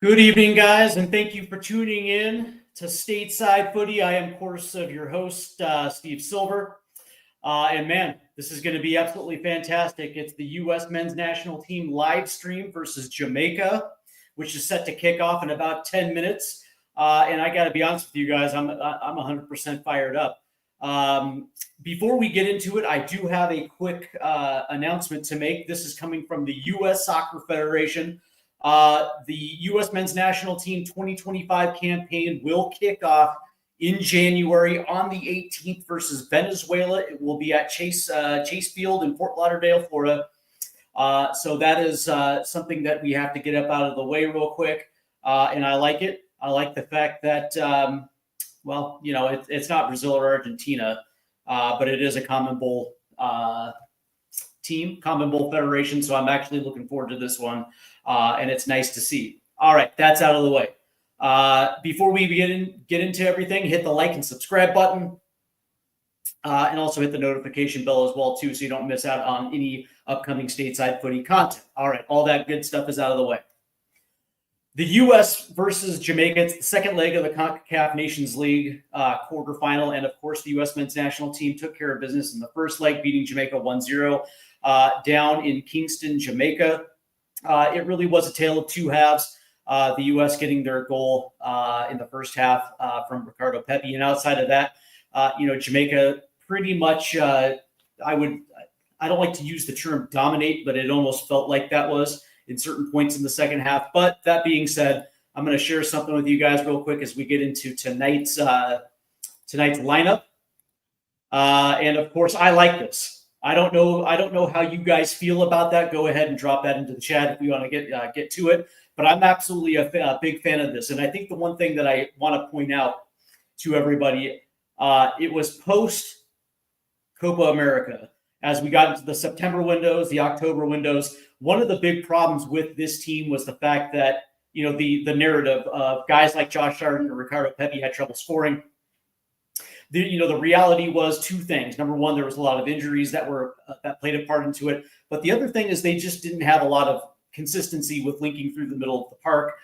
Good evening, guys, and thank you for tuning in to Stateside Footy. I am, of course, your host, Steve Silver. And man, this is going to be absolutely fantastic. It's the U.S. men's national team live stream versus Jamaica, which is set to kick off in about 10 minutes. And I got to be honest with you guys, I'm 100% fired up. Before we get into it, I do have a quick announcement to make. This is coming from the U.S. Soccer Federation. The U.S. men's national team 2025 campaign will kick off in January on the 18th versus Venezuela. It will be at Chase Field in Fort Lauderdale, Florida. So that is something that we have to get up out of the way real quick. And I like it. I like the fact that, it's not Brazil or Argentina, but it is a CONMEBOL team, CONMEBOL Federation. So I'm actually looking forward to this one. And it's nice to see. All right, that's out of the way. Before we get into everything, hit the like and subscribe button. And also hit the notification bell as well, too, so you don't miss out on any upcoming Stateside Footy content. All right, all that good stuff is out of the way. The U.S. versus Jamaica, it's the second leg of the Concacaf Nations League quarterfinal. And, of course, the U.S. men's national team took care of business in the first leg, beating Jamaica 1-0 down in Kingston, Jamaica. It really was a tale of two halves. The U.S. getting their goal in the first half from Ricardo Pepi. And outside of that, Jamaica pretty much, I don't like to use the term dominate, but it almost felt like that was in certain points in the second half. But that being said, I'm going to share something with you guys real quick as we get into tonight's lineup. And of course, I like this. I don't know how you guys feel about that. Go ahead and drop that into the chat if you want to get to it. But I'm absolutely a big fan of this. And I think the one thing that I want to point out to everybody, it was post Copa America. As we got into the September windows, the October windows, one of the big problems with this team was the fact that, the narrative of guys like Josh Sargent and Ricardo Pepi had trouble scoring. The reality was two things. Number one, there was a lot of injuries that played a part into it. But the other thing is they just didn't have a lot of consistency with linking through the middle of the park.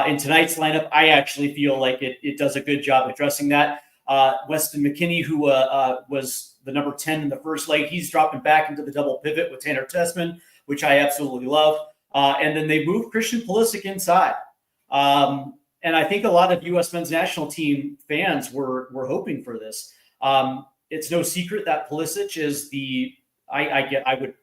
In tonight's lineup, I actually feel like it does a good job addressing that. Weston McKennie, who was the number 10 in the first leg, he's dropping back into the double pivot with Tanner Tessman, which I absolutely love. And then they moved Christian Pulisic inside. And I think a lot of U.S. men's national team fans were hoping for this. It's no secret that Pulisic is I would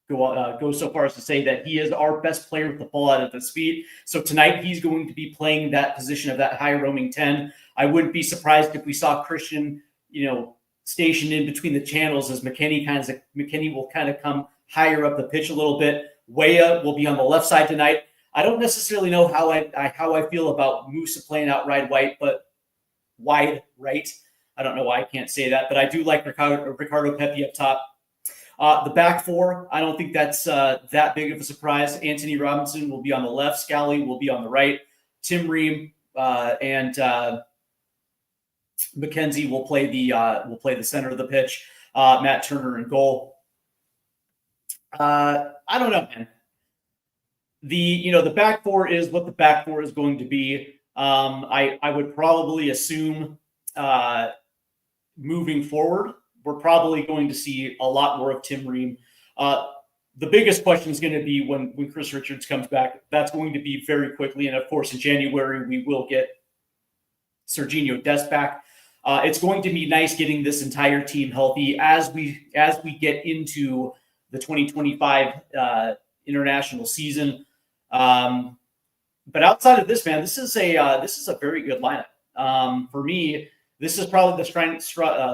go so far as to say that he is our best player with the ball at his feet. So tonight he's going to be playing that position of that high roaming 10. I wouldn't be surprised if we saw Christian, stationed in between the channels as McKennie will kind of come higher up the pitch a little bit. Weah will be on the left side tonight. I don't necessarily know how I feel about Musa playing out wide right. I don't know why I can't say that, but I do like Ricardo Pepi up top. The back four, I don't think that's that big of a surprise. Anthony Robinson will be on the left. Scally will be on the right. Tim Ream and McKenzie will play the center of the pitch. Matt Turner in goal. I don't know, man. The back four is what the back four is going to be. I would probably assume moving forward, we're probably going to see a lot more of Tim Ream. The biggest question is going to be when Chris Richards comes back. That's going to be very quickly. And of course, in January, we will get Serginho Dest back. It's going to be nice getting this entire team healthy as we get into the 2025 international season. But outside of this, man, this is a very good lineup. For me, this is probably the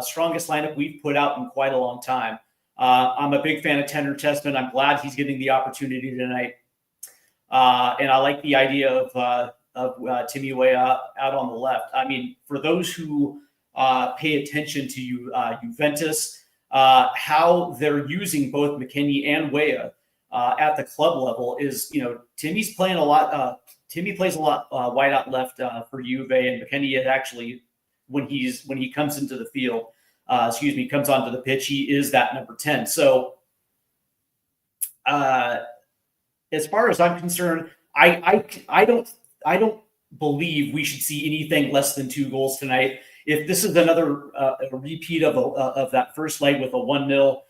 strongest lineup we've put out in quite a long time. I'm a big fan of Tanner Tessman. I'm glad he's getting the opportunity tonight. And I like the idea of Timmy Weah out on the left. I mean, for those who pay attention to Juventus, how they're using both McKennie and Weah at the club level is, Timmy's playing a lot. Timmy plays a lot wide out left for Juve, and McKennie is actually when he comes into the field, comes onto the pitch, he is that number 10. So as far as I'm concerned, I don't believe we should see anything less than 2 goals tonight. If this is another a repeat of that first leg with a 1-0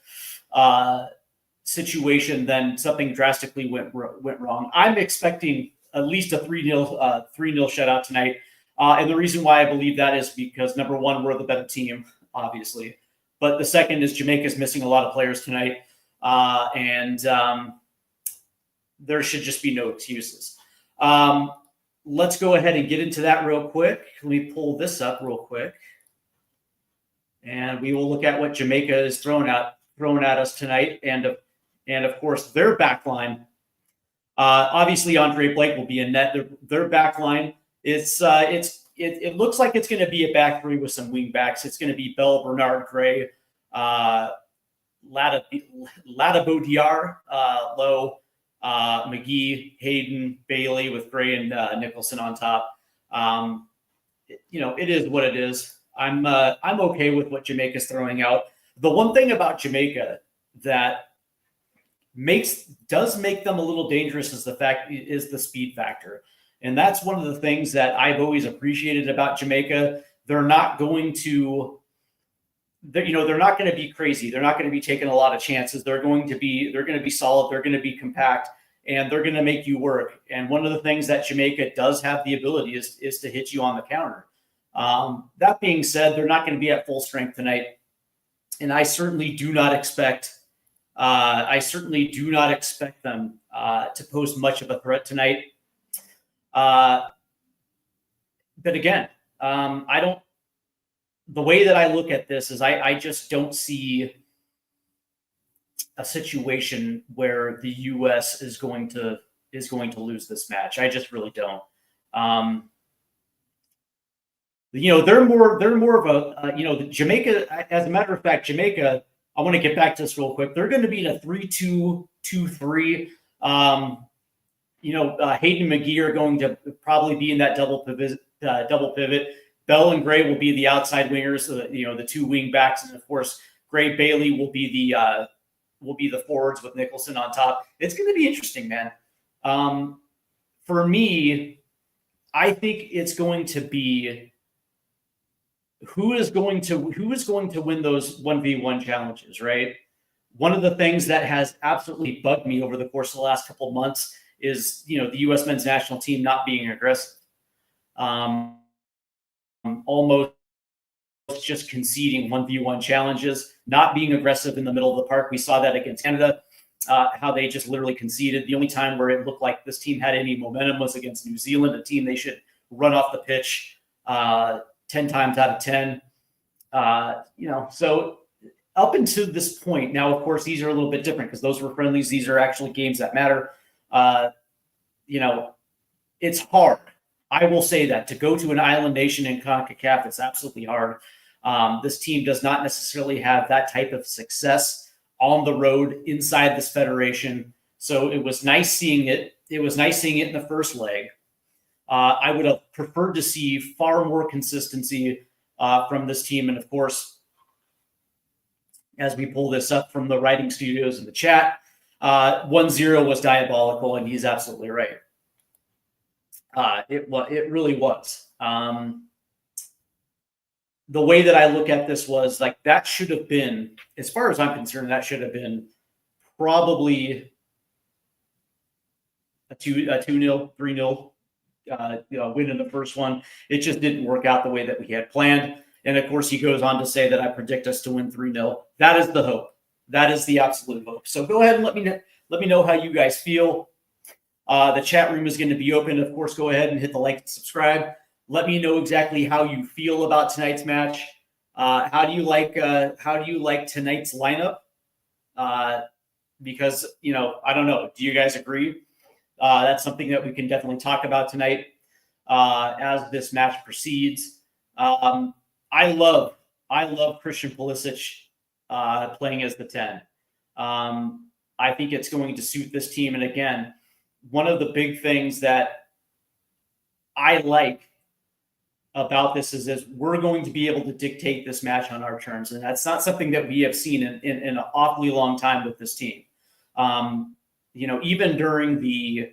situation, then something drastically went wrong. I'm expecting at least a 3-0 shutout tonight. And the reason why I believe that is because, number one, we're the better team, obviously. But the second is Jamaica's missing a lot of players tonight. And there should just be no excuses. Let's go ahead and get into that real quick. Let me pull this up real quick. And we will look at what Jamaica is throwing at us tonight. And of course, their back line. Obviously, Andre Blake will be in net. Their back line, it looks like it's going to be a back three with some wing backs. It's going to be Bell, Bernard, Gray, Ladabodiar, Lowe, McGee, Hayden, Bailey with Gray and Nicholson on top. It is what it is. I'm okay with what Jamaica's throwing out. The one thing about Jamaica that does make them a little dangerous is the speed factor. And that's one of the things that I've always appreciated about Jamaica. They're not going to be crazy. They're not going to be taking a lot of chances. They're going to be solid. They're going to be compact, and they're going to make you work. And one of the things that Jamaica does have the ability is to hit you on the counter. That being said, they're not going to be at full strength tonight. And I certainly do not expect them to pose much of a threat tonight. But again, the way that I look at this is I just don't see a situation where the U.S. is going to lose this match. I just really don't. They're more of a Jamaica. As a matter of fact, Jamaica. I want to get back to this real quick. They're going to be in a 3-2-2-3. Hayden and McGee are going to probably be in that double pivot. Bell and Gray will be the outside wingers, the two wing backs, and of course, Gray Bailey will be the forwards with Nicholson on top. It's going to be interesting, man. For me, I think it's going to be who is going to win those 1v1 challenges, right? One of the things that has absolutely bugged me over the course of the last couple of months is, the U.S. men's national team not being aggressive. Almost just conceding 1v1 challenges, not being aggressive in the middle of the park. We saw that against Canada, how they just literally conceded. The only time where it looked like this team had any momentum was against New Zealand, a team they should run off the pitch 10 times out of 10. So up until this point, now, of course, these are a little bit different because those were friendlies. These are actually games that matter. It's hard. I will say that to go to an island nation in Concacaf, it's absolutely hard. This team does not necessarily have that type of success on the road inside this federation. So it was nice seeing it. It was nice seeing it in the first leg. I would have preferred to see far more consistency from this team. And of course, as we pull this up from the writing studios in the chat, 1-0 was diabolical, and he's absolutely right. It really was. The way that I look at this was like that should have been, as far as I'm concerned, that should have been probably a 2-0, 3-0 win in the first one. It just didn't work out the way that we had planned. And of course, he goes on to say that I predict us to win 3-0. That is the hope. That is the absolute hope. So go ahead and let me know how you guys feel. The chat room is going to be open. Of course, go ahead and hit the like and subscribe. Let me know exactly how you feel about tonight's match. How do you like tonight's lineup? Because I don't know. Do you guys agree? That's something that we can definitely talk about tonight as this match proceeds. I love Christian Pulisic playing as the 10. I think it's going to suit this team. And again, one of the big things that I like about this is we're going to be able to dictate this match on our terms. And that's not something that we have seen in an awfully long time with this team. Even during the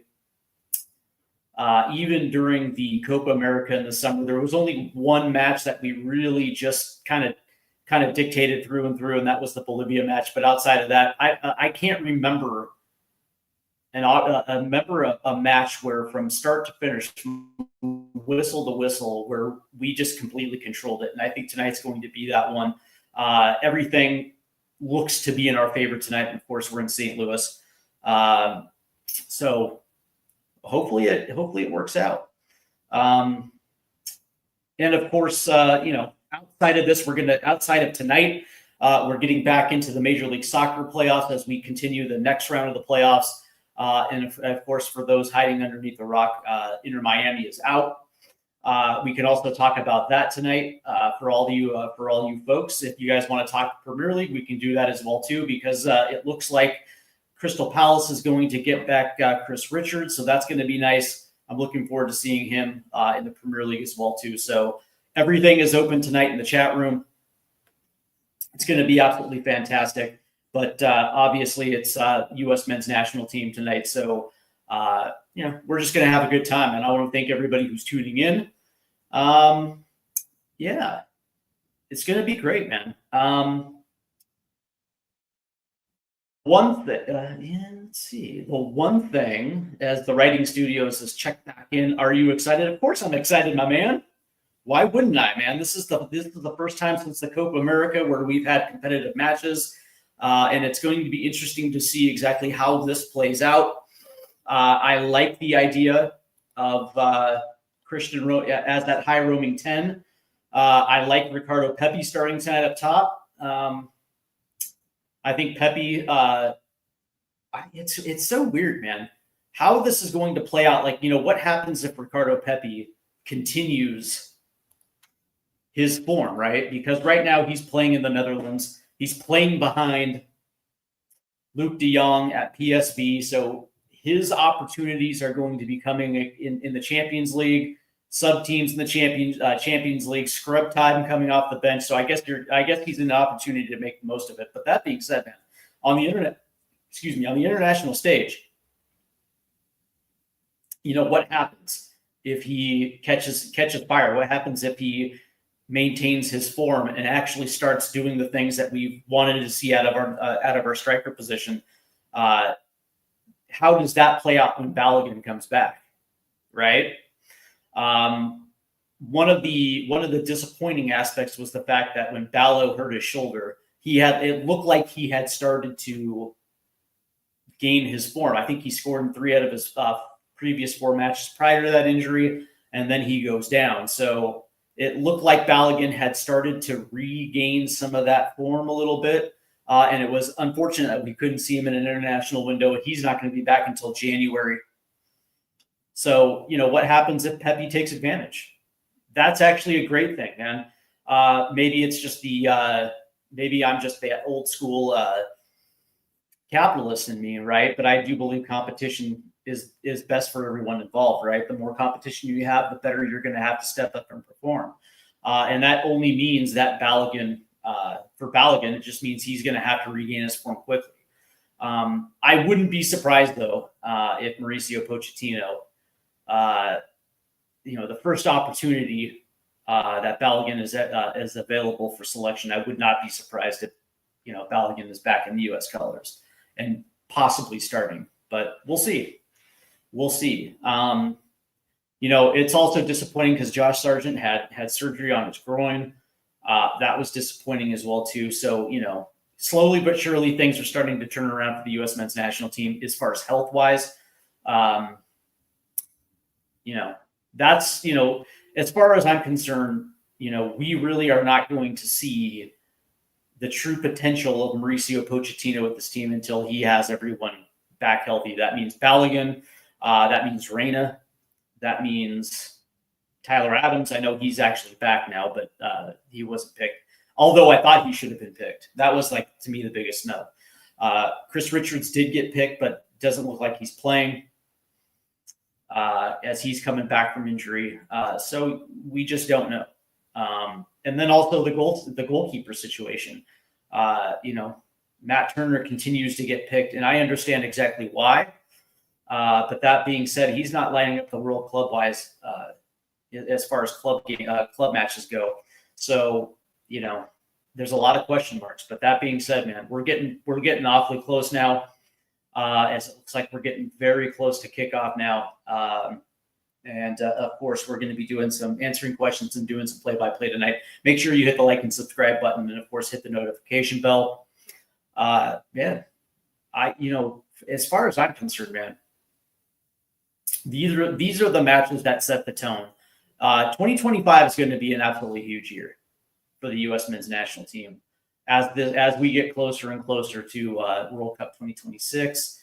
Even during the Copa America in the summer, there was only one match that we really just kind of dictated through and through, and that was the Bolivia match. But outside of that, I can't remember a match where from start to finish, whistle to whistle, where we just completely controlled it. And I think tonight's going to be that one. Everything looks to be in our favor tonight. And of course, we're in St. Louis. So hopefully it works out. And of course, outside of this, outside of tonight, we're getting back into the Major League Soccer playoffs as we continue the next round of the playoffs. And of course, for those hiding underneath the rock, Inter Miami is out. We can also talk about that tonight for all you folks. If you guys want to talk Premier League, we can do that as well too, because it looks like Crystal Palace is going to get back Chris Richards, so that's going to be nice. I'm looking forward to seeing him in the Premier League as well too. So everything is open tonight in the chat room. It's going to be absolutely fantastic. But obviously, it's U.S. men's national team tonight. So, we're just going to have a good time. And I want to thank everybody who's tuning in. Yeah, it's going to be great, man. One thing, let's see. The one thing, as the writing studios has checked back in, are you excited? Of course I'm excited, my man. Why wouldn't I, man? This is the first time since the Copa America where we've had competitive matches. And it's going to be interesting to see exactly how this plays out. I like the idea of Christian as that high roaming 10. I like Ricardo Pepi starting tonight up top. I think Pepi, it's so weird, man, how this is going to play out. Like, what happens if Ricardo Pepi continues his form, right? Because right now he's playing in the Netherlands. He's playing behind Luke de Jong at PSV. So his opportunities are going to be coming in the Champions League, sub teams in the Champions League, scrub time coming off the bench. So I guess he's an opportunity to make the most of it. But that being said, man, on the international stage, what happens if he catches fire? What happens if he maintains his form and actually starts doing the things that we wanted to see out of our striker position? How does that play out when Balogun comes back, right? One of the disappointing aspects was the fact that when Ballo hurt his shoulder, it looked like he had started to gain his form. I think he scored in 3 out of his previous 4 matches prior to that injury, and then he goes down. So it looked like Balogun had started to regain some of that form a little bit. And it was unfortunate that we couldn't see him in an international window. He's not going to be back until January. So, what happens if Pepi takes advantage? That's actually a great thing. And maybe it's just maybe I'm just the old school capitalist in me, right? But I do believe competition is best for everyone involved, right? The more competition you have, the better you're going to have to step up and perform. And that only means that for Balogun, it just means he's going to have to regain his form quickly. I wouldn't be surprised, though, if Mauricio Pochettino, the first opportunity that Balogun is available for selection, I would not be surprised if, Balogun is back in the U.S. colors and possibly starting. But we'll see. We'll see. It's also disappointing because Josh Sargent had surgery on his groin. That was disappointing as well, too. So, slowly but surely things are starting to turn around for the U.S. men's national team as far as health-wise. That's, as far as I'm concerned, we really are not going to see the true potential of Mauricio Pochettino with this team until he has everyone back healthy. That means Balogun. That means Reyna. That means Tyler Adams. I know he's actually back now, but he wasn't picked. Although I thought he should have been picked. That was, to me, the biggest no. Chris Richards did get picked, but doesn't look like he's playing as he's coming back from injury. So we just don't know. And then also the goalkeeper situation. Matt Turner continues to get picked, and I understand exactly why. But that being said, he's not lining up the world club-wise as far as club matches go. So, there's a lot of question marks. But that being said, man, we're getting awfully close now. As it looks like we're getting very close to kickoff now. And of course, we're going to be doing some answering questions and doing some play-by-play tonight. Make sure you hit the like and subscribe button, and of course, hit the notification bell. As far as I'm concerned, man, these are the matches that set the tone. 2025 is going to be an absolutely huge year for the U.S. men's national team as we get closer and closer to World Cup 2026.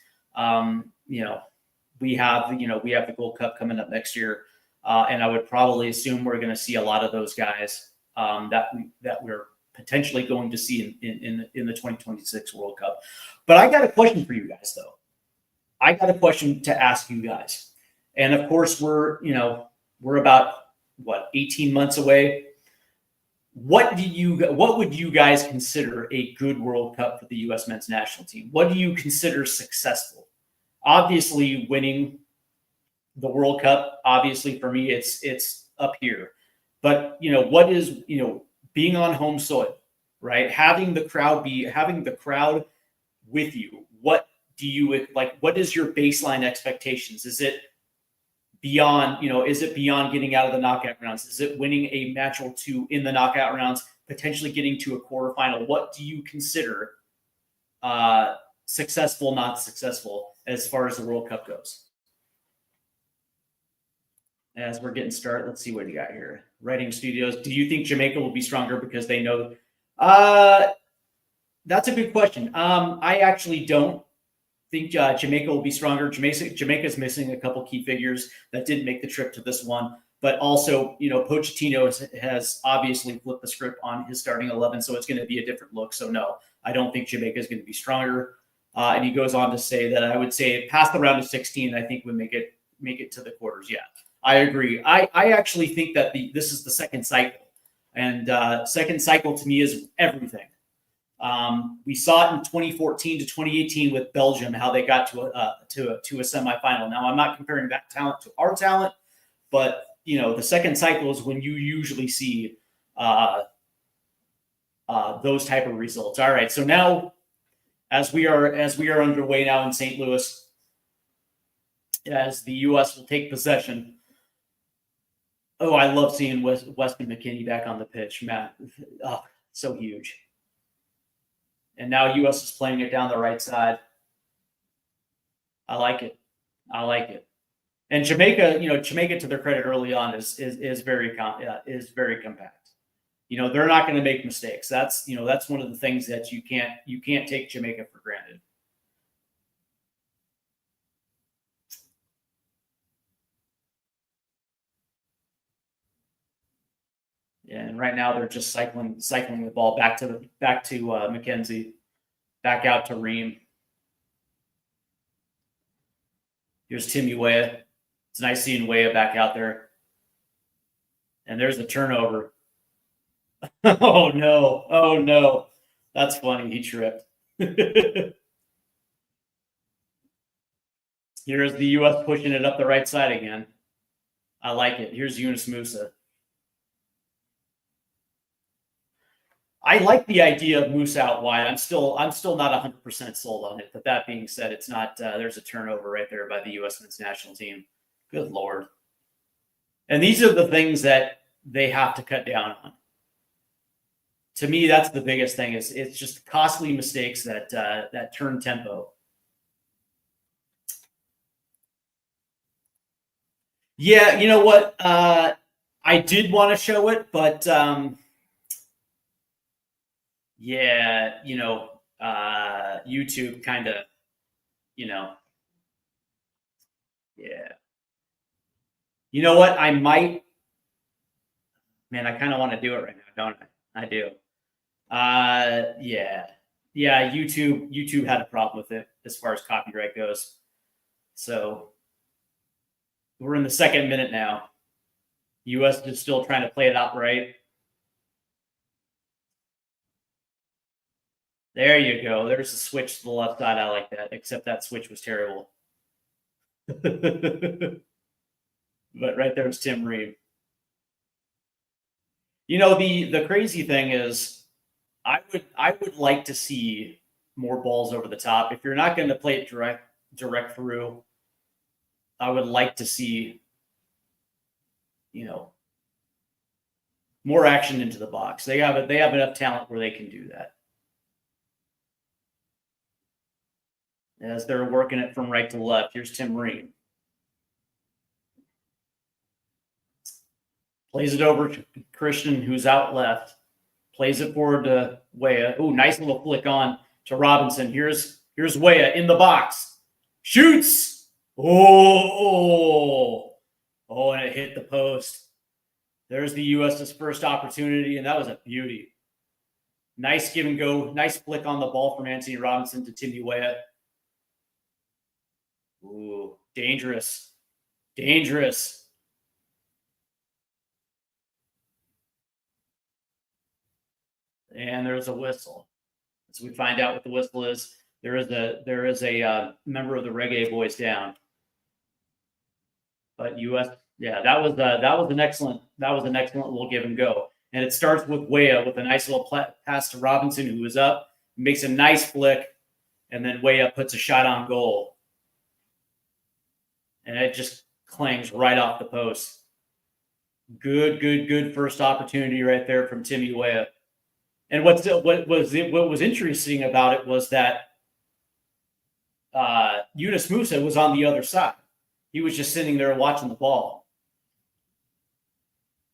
We have the Gold Cup coming up next year, and I would probably assume we're going to see a lot of those guys that we're potentially going to see in the 2026 World Cup. But I got a question for you guys, though. I got a question to ask you guys, and of course we're about 18 months away. What would you guys consider a good World Cup for the U.S. men's national team? What do you consider successful? Obviously, winning the World Cup, obviously for me, it's up here. But what is being on home soil, right? Having the crowd with you. What do you like? What is your baseline expectations? Is it beyond getting out of the knockout rounds? Is it winning a match or two in the knockout rounds, potentially getting to a quarterfinal? What do you consider successful, not successful, as far as the World Cup goes? As we're getting started, let's see what you got here. Writing Studios. Do you think Jamaica will be stronger because they know? That's a good question. I actually don't think Jamaica will be stronger. Jamaica's missing a couple key figures that didn't make the trip to this one. But also, Pochettino has obviously flipped the script on his starting 11, so it's going to be a different look. So no, I don't think Jamaica is going to be stronger. And he goes on to say that I would say past the round of 16, I think we make it to the quarters. Yeah, I agree. I actually think that this is the second cycle, and second cycle to me is everything. We saw it in 2014 to 2018 with Belgium, how they got to a semifinal. Now, I'm not comparing that talent to our talent, but the second cycle is when you usually see those type of results. All right, so now as we are underway now in St. Louis, as the U.S. will take possession. Oh, I love seeing Weston McKennie back on the pitch, Matt. Oh, so huge. And now U.S. is playing it down the right side. I like it. And Jamaica, to their credit early on is very compact. They're not going to make mistakes. That's one of the things that you can't take Jamaica for granted. Yeah, and right now they're just cycling the ball back to McKenzie, back out to Ream. Here's Timmy Weah. It's nice seeing Weah back out there. And there's the turnover. Oh no. That's funny. He tripped. Here's the U.S. pushing it up the right side again. I like it. Here's Yunus Musa. I like the idea of Moose out wide. I'm still not 100% sold on it. But that being said, it's not. There's a turnover right there by the U.S. men's national team. Good Lord. And these are the things that they have to cut down on. To me, that's the biggest thing. It's just costly mistakes that turn tempo. Yeah, you know what? I did want to show it, but yeah, YouTube kind of, yeah. You know what? I might, man, I kind of want to do it right now, don't I? I do. Yeah. YouTube had a problem with it as far as copyright goes. So we're in the second minute now. US is still trying to play it out right. There you go. There's a switch to the left side. I like that, except that switch was terrible. But right there's Tim Ream. You know, the crazy thing is, I would like to see more balls over the top. If you're not going to play it direct through, I would like to see, you know, more action into the box. They have enough talent where they can do that. As they're working it from right to left, here's Tim Ream. Plays it over to Christian, who's out left. Plays it forward to Weah. Oh, nice little flick on to Robinson. Here's Weah in the box. Shoots. Oh, and it hit the post. There's the U.S.'s first opportunity, and that was a beauty. Nice give and go. Nice flick on the ball from Anthony Robinson to Timmy Weah. Ooh, dangerous. Dangerous. And there's a whistle. So we find out what the whistle is. There is a member of the Reggae Boyz down. But U.S. Yeah, that was an excellent little give and go. And it starts with Weah with a nice little pass to Robinson, who was up, makes a nice flick, and then Weah puts a shot on goal. And it just clangs right off the post. Good first opportunity right there from Timmy Weah. And what was interesting about it was that Yunus Musa was on the other side. He was just sitting there watching the ball.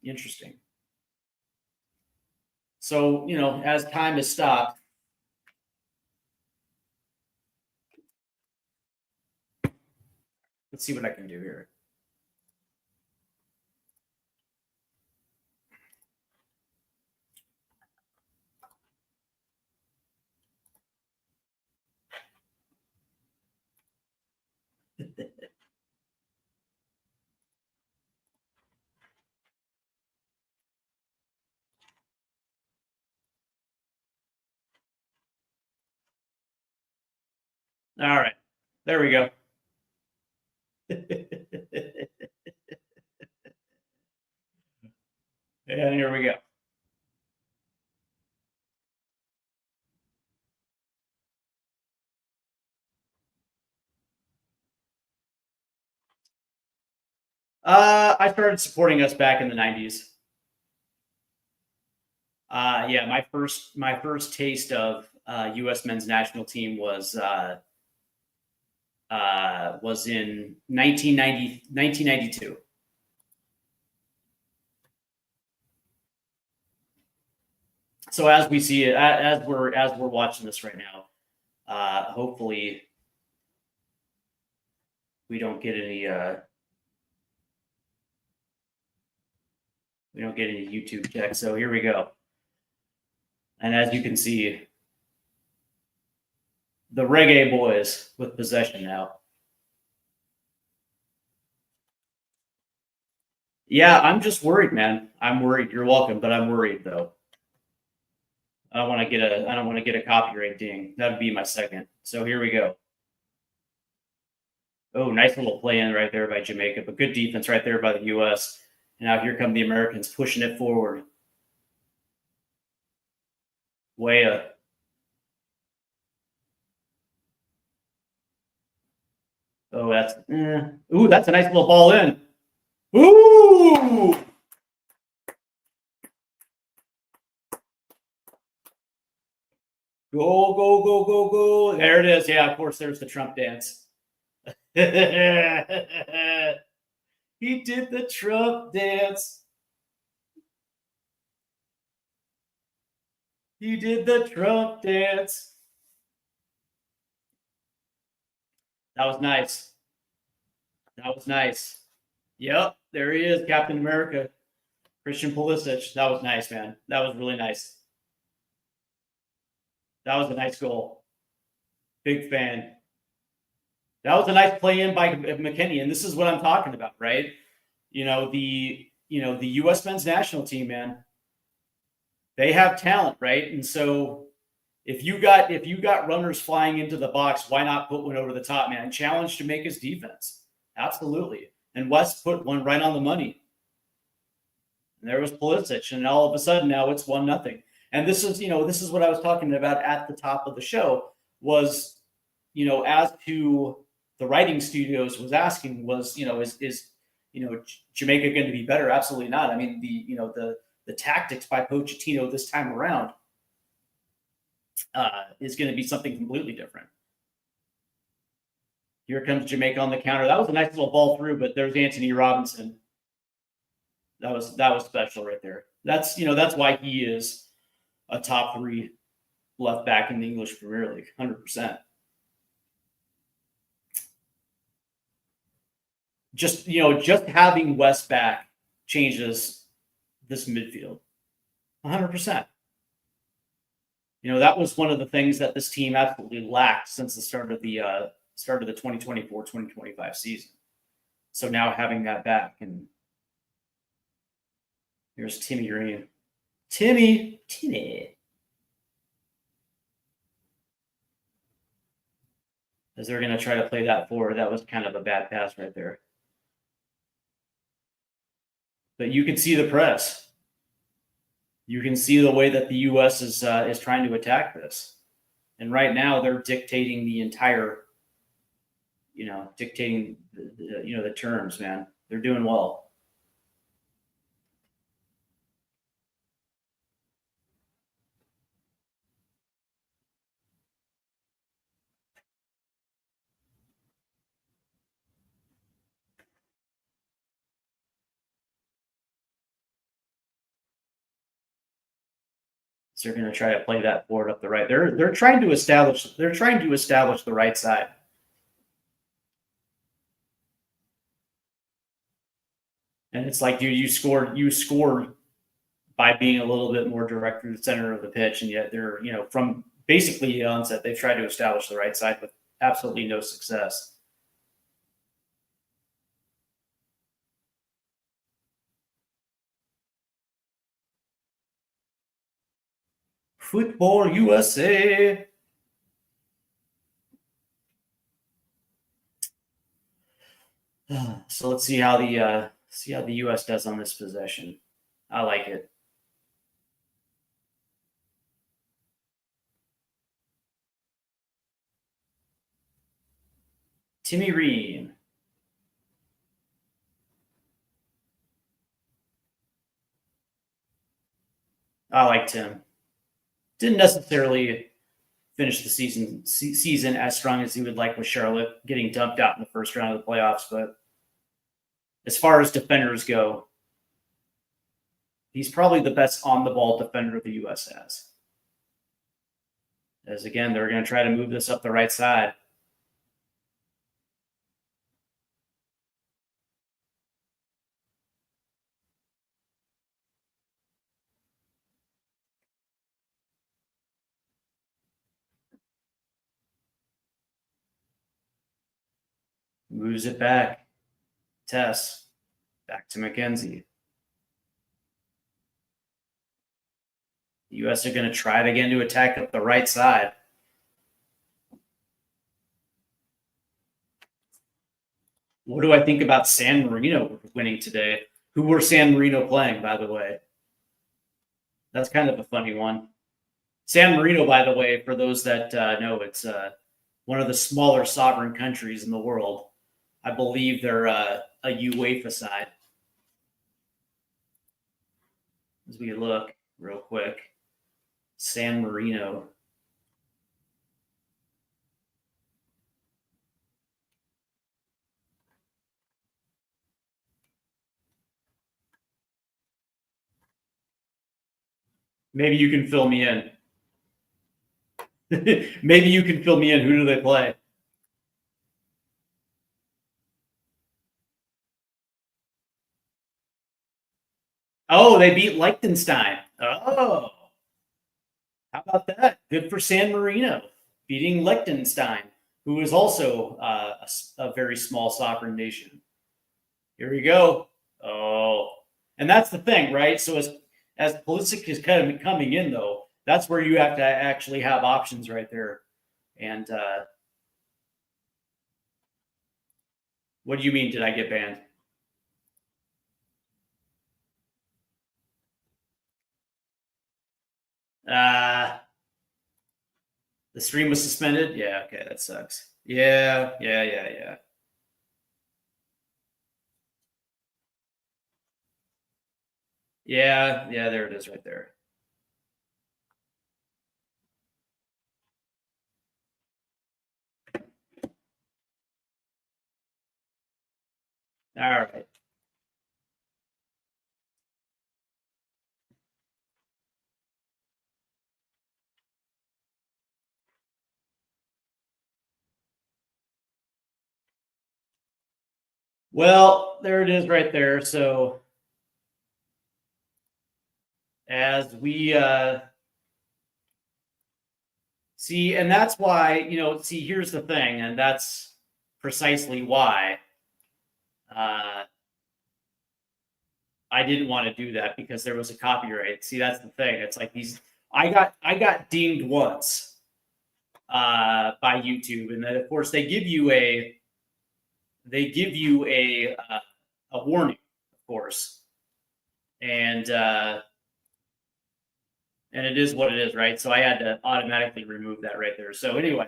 Interesting. So, you know, as time has stopped, let's see what I can do here. All right, there we go. And here we go. I started supporting us back in the 90s. Yeah, my first taste of U.S. men's national team was in 1992. So as we see it, as we're watching this right now, hopefully we don't get any YouTube checks. So here we go. And as you can see, the Reggae Boyz with possession now. Yeah, I'm just worried, man. I'm worried. You're welcome, but I'm worried though. I don't want to get a copyright ding. That'd be my second. So here we go. Oh, nice little play in right there by Jamaica, but good defense right there by the U.S. And now here come the Americans pushing it forward. Weah. Oh, that's ooh, that's a nice little ball in. Ooh! Go. There it is. Yeah, of course, there's the Trump dance. He did the Trump dance. He did the Trump dance. That was nice. That was nice. Yep, there he is, Captain America, Christian Pulisic. That was nice, man. That was really nice. That was a nice goal. Big fan. That was a nice play in by McKennie, and this is what I'm talking about, right? The U.S. men's national team, man. They have talent, right? And so if you got runners flying into the box, why not put one over the top, man? Challenge Jamaica's defense. Absolutely. And West put one right on the money. And there was Pulisic, and all of a sudden now it's 1-0. And this is what I was talking about at the top of the show was, as to the writing studios was asking was, is Jamaica going to be better? Absolutely not. I mean, the tactics by Pochettino this time around is going to be something completely different. Here comes Jamaica on the counter. That was a nice little ball through, but there's Anthony Robinson. That was special right there. That's why he is a top 3 left back in the English Premier League, 100%. Just having West back changes this midfield, 100%. That was one of the things that this team absolutely lacked since the start of the 2024-2025 season. So now having that back, and here's Timmy Green. Timmy. As they're going to try to play that forward. That was kind of a bad pass right there. But you can see the press. You can see the way that the U.S. is trying to attack this. And right now they're dictating the entire, the terms, man. They're doing well. So they're going to try to play that forward up the right. They're trying to establish the right side. And it's like, dude, you scored by being a little bit more direct through the center of the pitch, and yet they're, from basically the onset, they've tried to establish the right side with absolutely no success. Football USA. So let's see how the U.S. does on this possession. I like it. Timmy Reen. I liked him. Didn't necessarily finish the season as strong as he would like with Charlotte, getting dumped out in the first round of the playoffs. But as far as defenders go, he's probably the best on-the-ball defender the U.S. has. As again, they're going to try to move this up the right side. Moves it back. Tess. Back to McKenzie. The U.S. are going to try it again to attack up the right side. What do I think about San Marino winning today? Who were San Marino playing, by the way? That's kind of a funny one. San Marino, by the way, for those that know, it's one of the smaller sovereign countries in the world. I believe they're a UEFA side. As we look real quick, San Marino. Maybe you can fill me in. Maybe you can fill me in. Who do they play? Oh, they beat Liechtenstein. Oh, how about that? Good for San Marino, beating Liechtenstein, who is also a very small sovereign nation. Here we go. Oh, and that's the thing, right? So as Pulisic is kind of coming in, though, that's where you have to actually have options right there. And What do you mean? Did I get banned? The stream was suspended. Yeah. Okay. That sucks. Yeah. Yeah. There it is right there. All right. Well, there it is right there. So as we see, and that's why, see, here's the thing, and that's precisely why I didn't want to do that, because there was a copyright. See, that's the thing. It's like I got dinged once by YouTube, and then of course they give you a warning, of course, and it is what it is, right? So I had to automatically remove that right there. So anyway,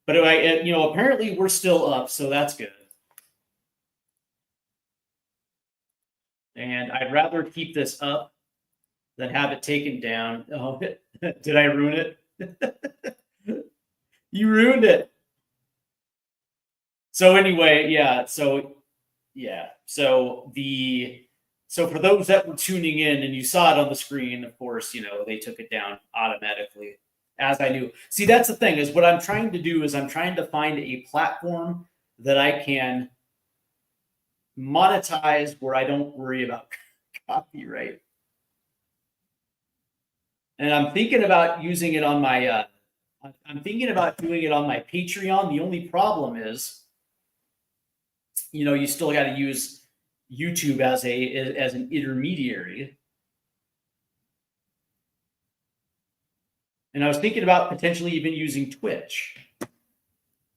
but apparently we're still up, so that's good. And I'd rather keep this up than have it taken down. Oh, did I ruin it? You ruined it. So anyway, yeah. So for those that were tuning in and you saw it on the screen, of course, they took it down automatically, as I knew. See, that's the thing, is what I'm trying to do is I'm trying to find a platform that I can monetize where I don't worry about copyright. And I'm thinking about using it on my I'm thinking about doing it on my Patreon. The only problem is, you still got to use YouTube as an intermediary. And I was thinking about potentially even using Twitch.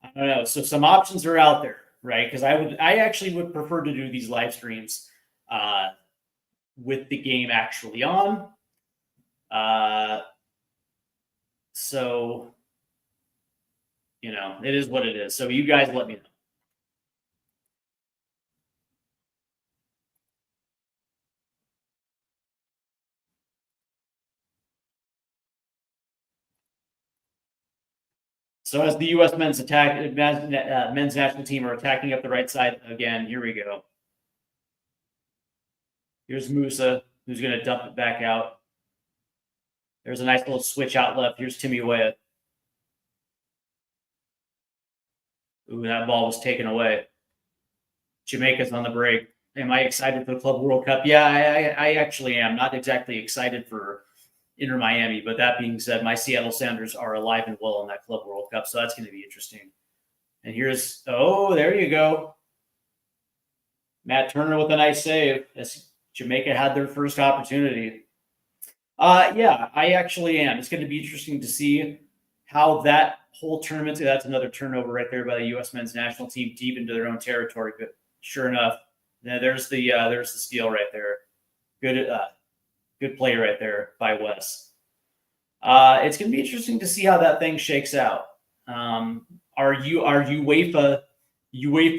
I don't know. So some options are out there, right? Because I actually would prefer to do these live streams with the game actually on. So, it is what it is. So you guys let me know. So as the U.S. men's national team are attacking up the right side again, here we go. Here's Musa, who's going to dump it back out. There's a nice little switch out left. Here's Timmy Weah. Ooh, that ball was taken away. Jamaica's on the break. Am I excited for the Club World Cup? Yeah, I actually am. Not exactly excited for Inter Miami, but that being said, my Seattle Sounders are alive and well in that Club World Cup, so that's going to be interesting. And there you go. Matt Turner with a nice save as Jamaica had their first opportunity. Yeah, I actually am. It's going to be interesting to see how that whole tournament. That's another turnover right there by the U.S. men's national team deep into their own territory. But sure enough, there's the steal right there. Good play right there by Wes. It's going to be interesting to see how that thing shakes out. Are UEFA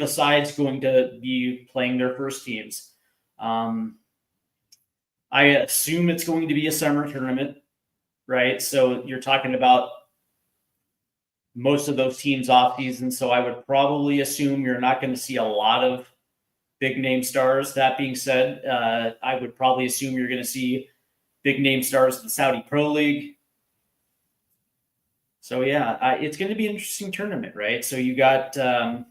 sides going to be playing their first teams? I assume it's going to be a summer tournament, right? So you're talking about most of those teams off season. So I would probably assume you're not going to see a lot of big name stars. That being said, I would probably assume you're going to see big name stars in the Saudi Pro League. So yeah, it's going to be an interesting tournament, right? So you got two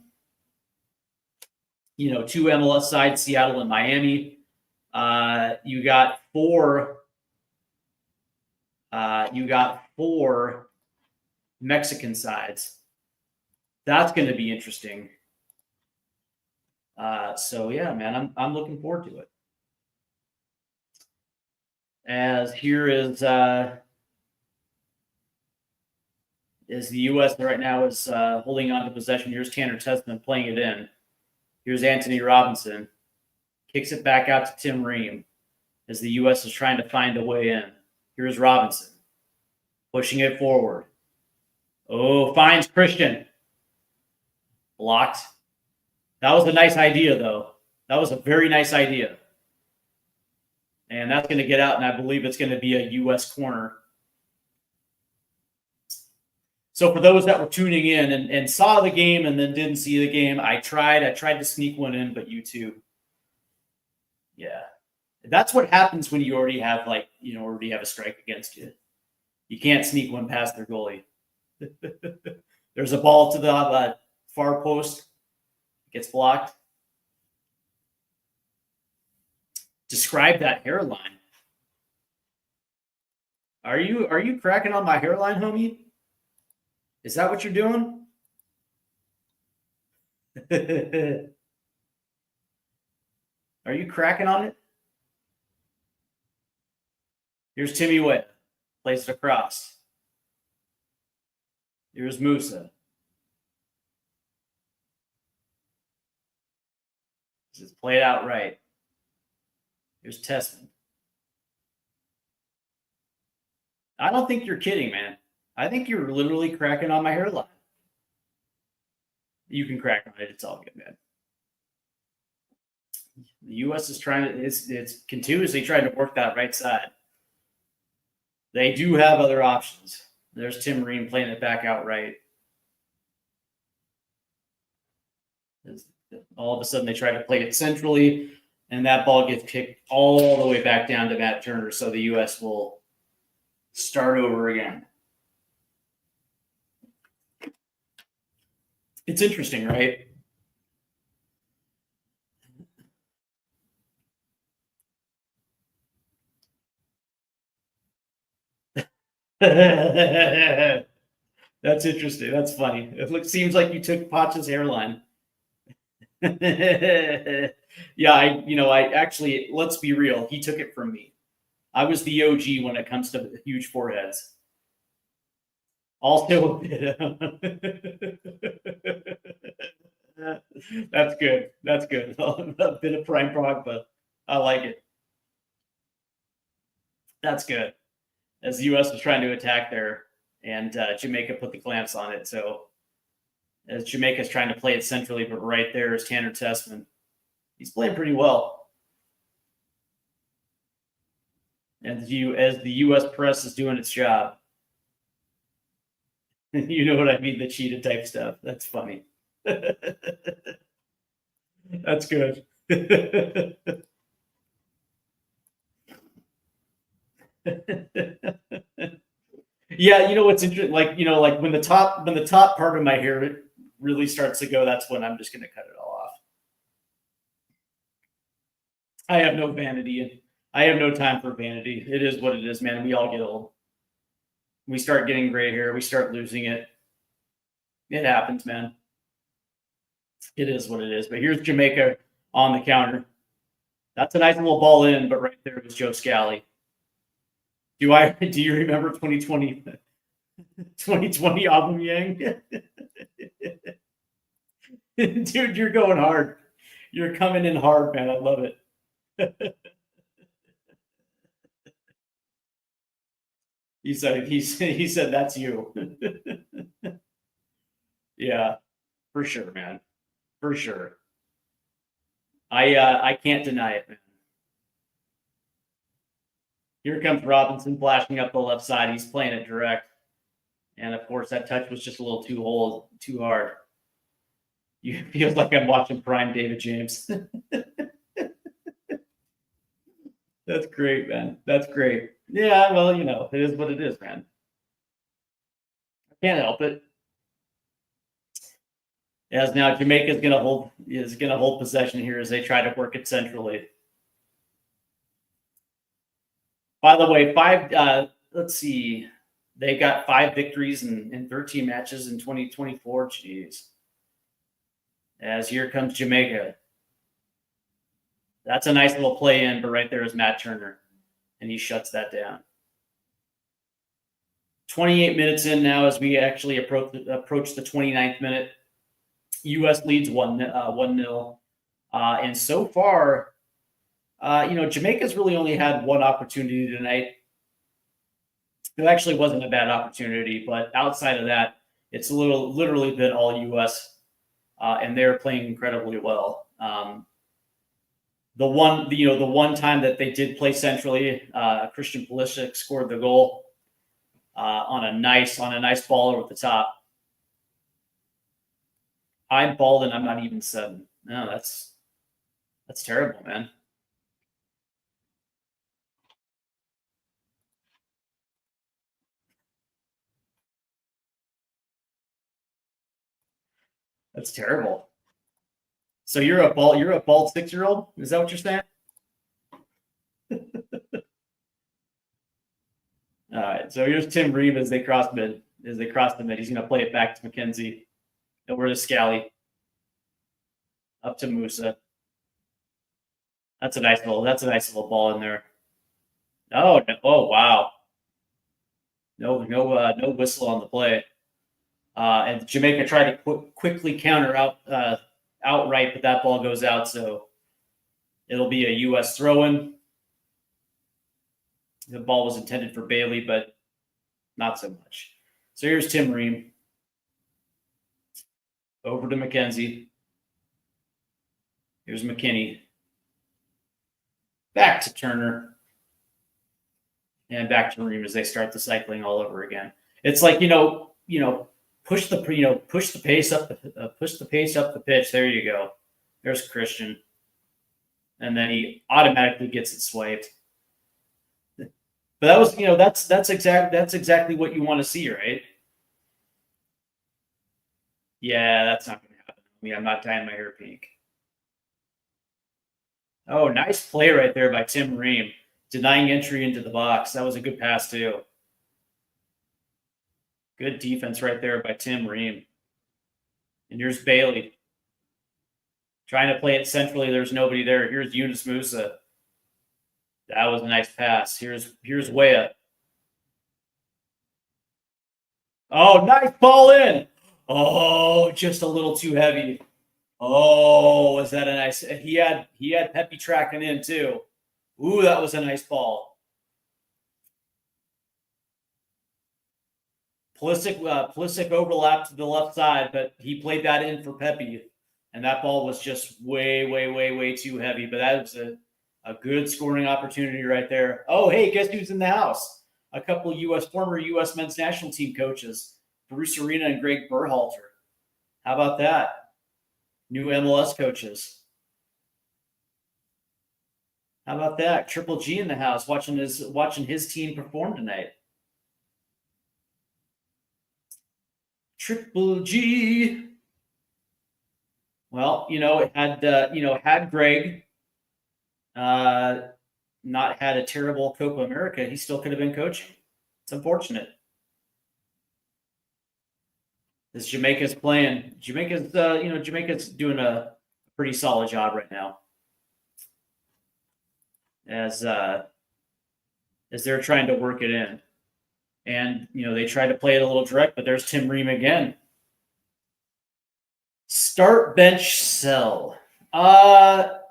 MLS sides, Seattle and Miami. You got four Mexican sides. That's going to be interesting. So yeah, man, I'm looking forward to it. As here is the U.S. right now is holding on to possession. Here's Tanner Tessman playing it in. Here's Anthony Robinson. Kicks it back out to Tim Ream as the U.S. is trying to find a way in. Here's Robinson. Pushing it forward. Oh, finds Christian. Blocked. That was a nice idea, though. That was a very nice idea. And that's going to get out, and I believe it's going to be a U.S. corner. So for those that were tuning in and saw the game and then didn't see the game, I tried to sneak one in, but YouTube. Yeah. That's what happens when you already have already have a strike against you. You can't sneak one past their goalie. There's a ball to the far post. Gets blocked. Describe that hairline. Are you cracking on my hairline, homie? Is that what you're doing? Are you cracking on it? Here's Timmy Webb. Plays it across. Here's Musa. Just play it out right. Here's Tessman. I don't think you're kidding, man. I think you're literally cracking on my hairline. You can crack on it. It's all good, man. The U.S. is trying to, it's continuously trying to work that right side. They do have other options. There's Tim Ream playing it back out right. All of a sudden, they try to play it centrally, and that ball gets kicked all the way back down to Matt Turner, so the U.S. will start over again. It's interesting, right? That's interesting. That's funny. Seems like you took Potch's hairline. Yeah, I actually, let's be real. He took it from me. I was the OG when it comes to huge foreheads. Also, that's good. That's good. A bit of prime Pogba. I like it. That's good. As the U.S. was trying to attack there, and Jamaica put the clamps on it. So as Jamaica's trying to play it centrally, but right there is Tanner Tessman. He's playing pretty well. And as the U.S. press is doing its job. You know what I mean? The cheetah type stuff. That's funny. That's good. Yeah, what's interesting, like when the top part of my hair really starts to go, that's when I'm just gonna cut it all off. I have no vanity. I have no time for vanity. It is what it is, man. We all get old. We start getting gray hair. We start losing it. It happens, man. It is what it is. But here's Jamaica on the counter. That's a nice little ball in, but right there was Joe Scally. Do you remember 2020 Aubameyang? Dude, you're going hard. You're coming in hard, man. I love it. He said that's you. Yeah, for sure, man. For sure. I can't deny it, man. Here comes Robinson flashing up the left side. He's playing it direct. And of course, that touch was just a little too hard. It feels like I'm watching prime David James. That's great, man. That's great. Yeah, well, it is what it is, man. I can't help it. As now Jamaica is gonna hold possession here as they try to work it centrally. By the way, let's see. They got 5 victories in 13 matches in 2024. Jeez. As here comes Jamaica. That's a nice little play in, but right there is Matt Turner, and he shuts that down. 28 minutes in now as we actually approach the 29th minute. U.S. leads 1-0. And so far, Jamaica's really only had one opportunity tonight. It actually wasn't a bad opportunity, but outside of that, it's literally been all U.S. And they're playing incredibly well. The one time that they did play centrally, Christian Pulisic scored the goal on a nice ball over the top. I'm bald and I'm not even 7. No, that's terrible, man. That's terrible. So you're a bald 6-year-old? Is that what you're saying? All right. So here's Tim Reeve as they cross mid. He's going to play it back to McKenzie. Over to Scally. Up to Musa. That's a nice little ball in there. Oh, wow. No whistle on the play. And Jamaica tried to quickly counter outright, but that ball goes out. So it'll be a U.S. throw-in. The ball was intended for Bailey, but not so much. So here's Tim Ream. Over to McKenzie. Here's McKinney. Back to Turner. And back to Ream as they start the cycling all over again. It's like, push the pace up the pitch. There you go. There's Christian. And then he automatically gets it swiped. But that was, that's exactly what you want to see, right? Yeah, that's not going to happen. I mean, I'm not dyeing my hair pink. Oh, nice play right there by Tim Ream, denying entry into the box. That was a good pass too. Good defense right there by Tim Ream. And here's Bailey. Trying to play it centrally. There's nobody there. Here's Yunus Musa. That was a nice pass. Here's Weah. Oh, nice ball in. Oh, just a little too heavy. Oh, was that a nice? He had Pepe tracking in too. Ooh, that was a nice ball. Pulisic overlapped to the left side, but he played that in for Pepe, and that ball was just way too heavy. But that was a good scoring opportunity right there. Oh, hey, guess who's in the house? A couple of former U.S. men's national team coaches, Bruce Arena and Greg Berhalter. How about that? New MLS coaches. How about that? Triple G in the house, watching his team perform tonight. Triple G. Well, had Greg not had a terrible Copa America, he still could have been coaching. It's unfortunate. This Jamaica's playing. Jamaica's doing a pretty solid job right now. As they're trying to work it in. And, they try to play it a little direct, but there's Tim Ream again. Start, bench, sell. Here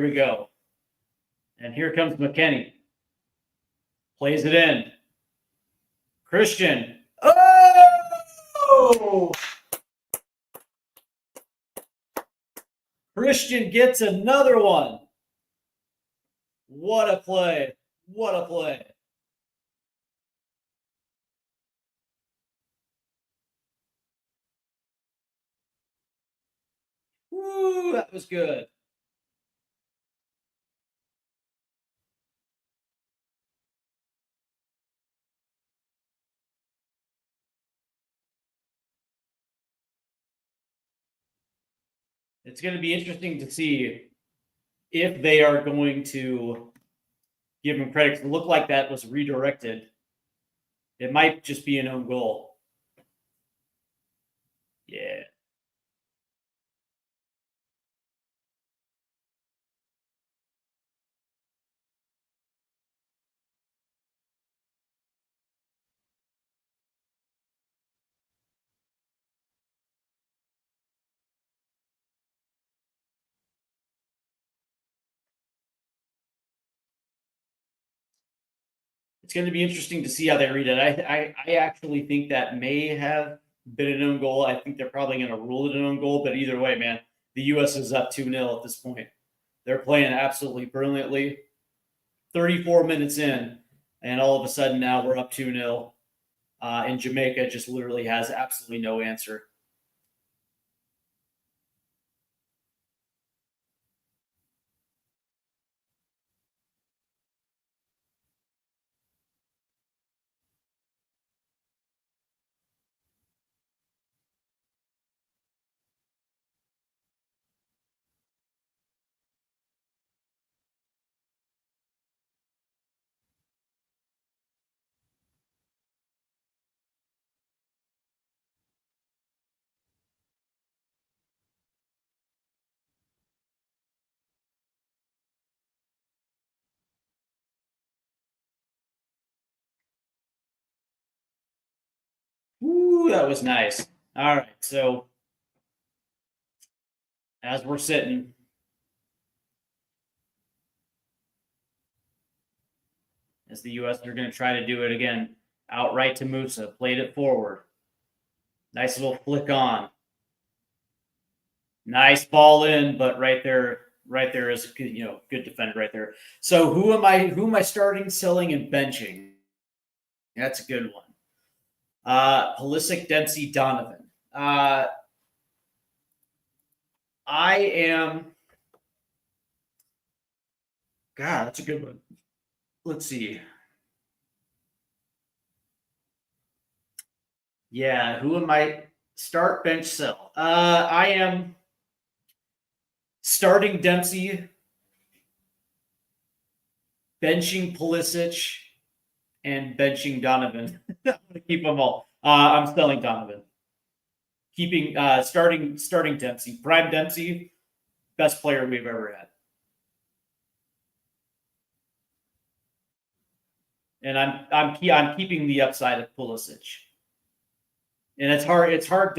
we go. And here comes McKennie. Plays it in. Christian. Oh! Christian gets another one. What a play. What a play. Woo, that was good. It's going to be interesting to see if they are going to give him credit. It looked like that was redirected. It might just be an own goal. Yeah. It's going to be interesting to see how they read it. I actually think that may have been an own goal. I think they're probably going to rule it an own goal, but either way, man, the U.S. is up 2-0 at this point. They're playing absolutely brilliantly. 34 minutes in, and all of a sudden now we're up 2-0. And Jamaica just literally has absolutely no answer. Woo, that was nice. All right, so as we're sitting, as the U.S. are going to try to do it again, outright to Musa, played it forward. Nice little flick on. Nice ball in, but right there is a good, good defender right there. So who am I starting, selling, and benching? That's a good one. Pulisic, Dempsey, Donovan. I am. God, that's a good one. Let's see. Yeah, who am I? Start, bench, sell. I am starting Dempsey, benching Pulisic, and benching Donovan. I'm gonna keep them all. I'm selling Donovan. Keeping starting Dempsey. Prime Dempsey, best player we've ever had. And I'm keeping the upside of Pulisic. And it's hard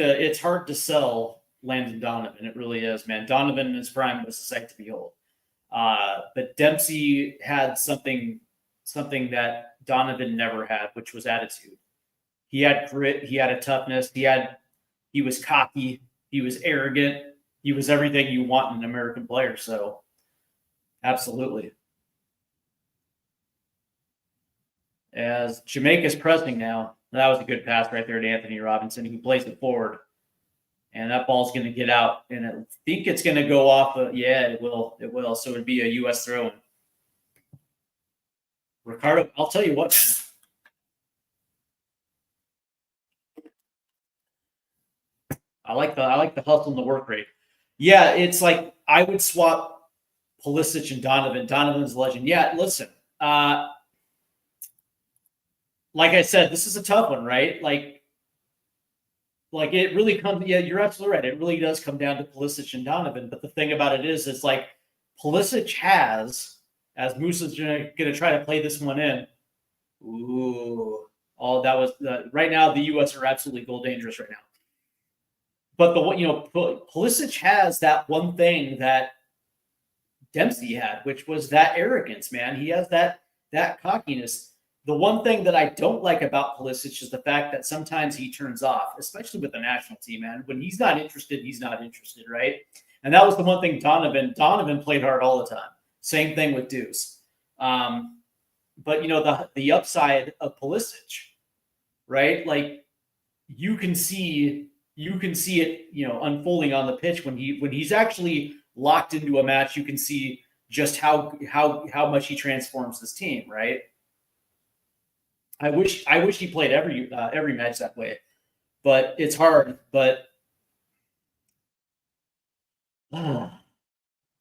to sell Landon Donovan. It really is, man. Donovan in his prime was a sight to behold. But Dempsey had something that Donovan never had, which was attitude. He had grit. He had a toughness. He was cocky. He was arrogant. He was everything you want in an American player. So, absolutely. As Jamaica's pressing now, that was a good pass right there to Anthony Robinson. He plays it forward, and that ball's going to get out. And I think it's going to go off. Yeah, it will. It will. So it'd be a U.S. throw-in. Ricardo, I'll tell you what, man. I like the hustle and the work rate. Yeah, it's like I would swap Pulisic and Donovan. Donovan's a legend. Yeah, listen. Like I said, this is a tough one, right? Like it really comes. Yeah, you're absolutely right. It really does come down to Pulisic and Donovan. But the thing about it is, it's like Pulisic has, as Musa's going to try to play this one in. Ooh, oh, that was right now. The U.S. are absolutely goal dangerous right now. But Pulisic has that one thing that Dempsey had, which was that arrogance. Man, he has that cockiness. The one thing that I don't like about Pulisic is the fact that sometimes he turns off, especially with the national team, man. When he's not interested, right? And that was the one thing Donovan played hard all the time. Same thing with Deuce. But the upside of Pulisic, right? Like you can see it, unfolding on the pitch when he's actually locked into a match. You can see just how much he transforms this team, right? I wish he played every match that way, but it's hard. But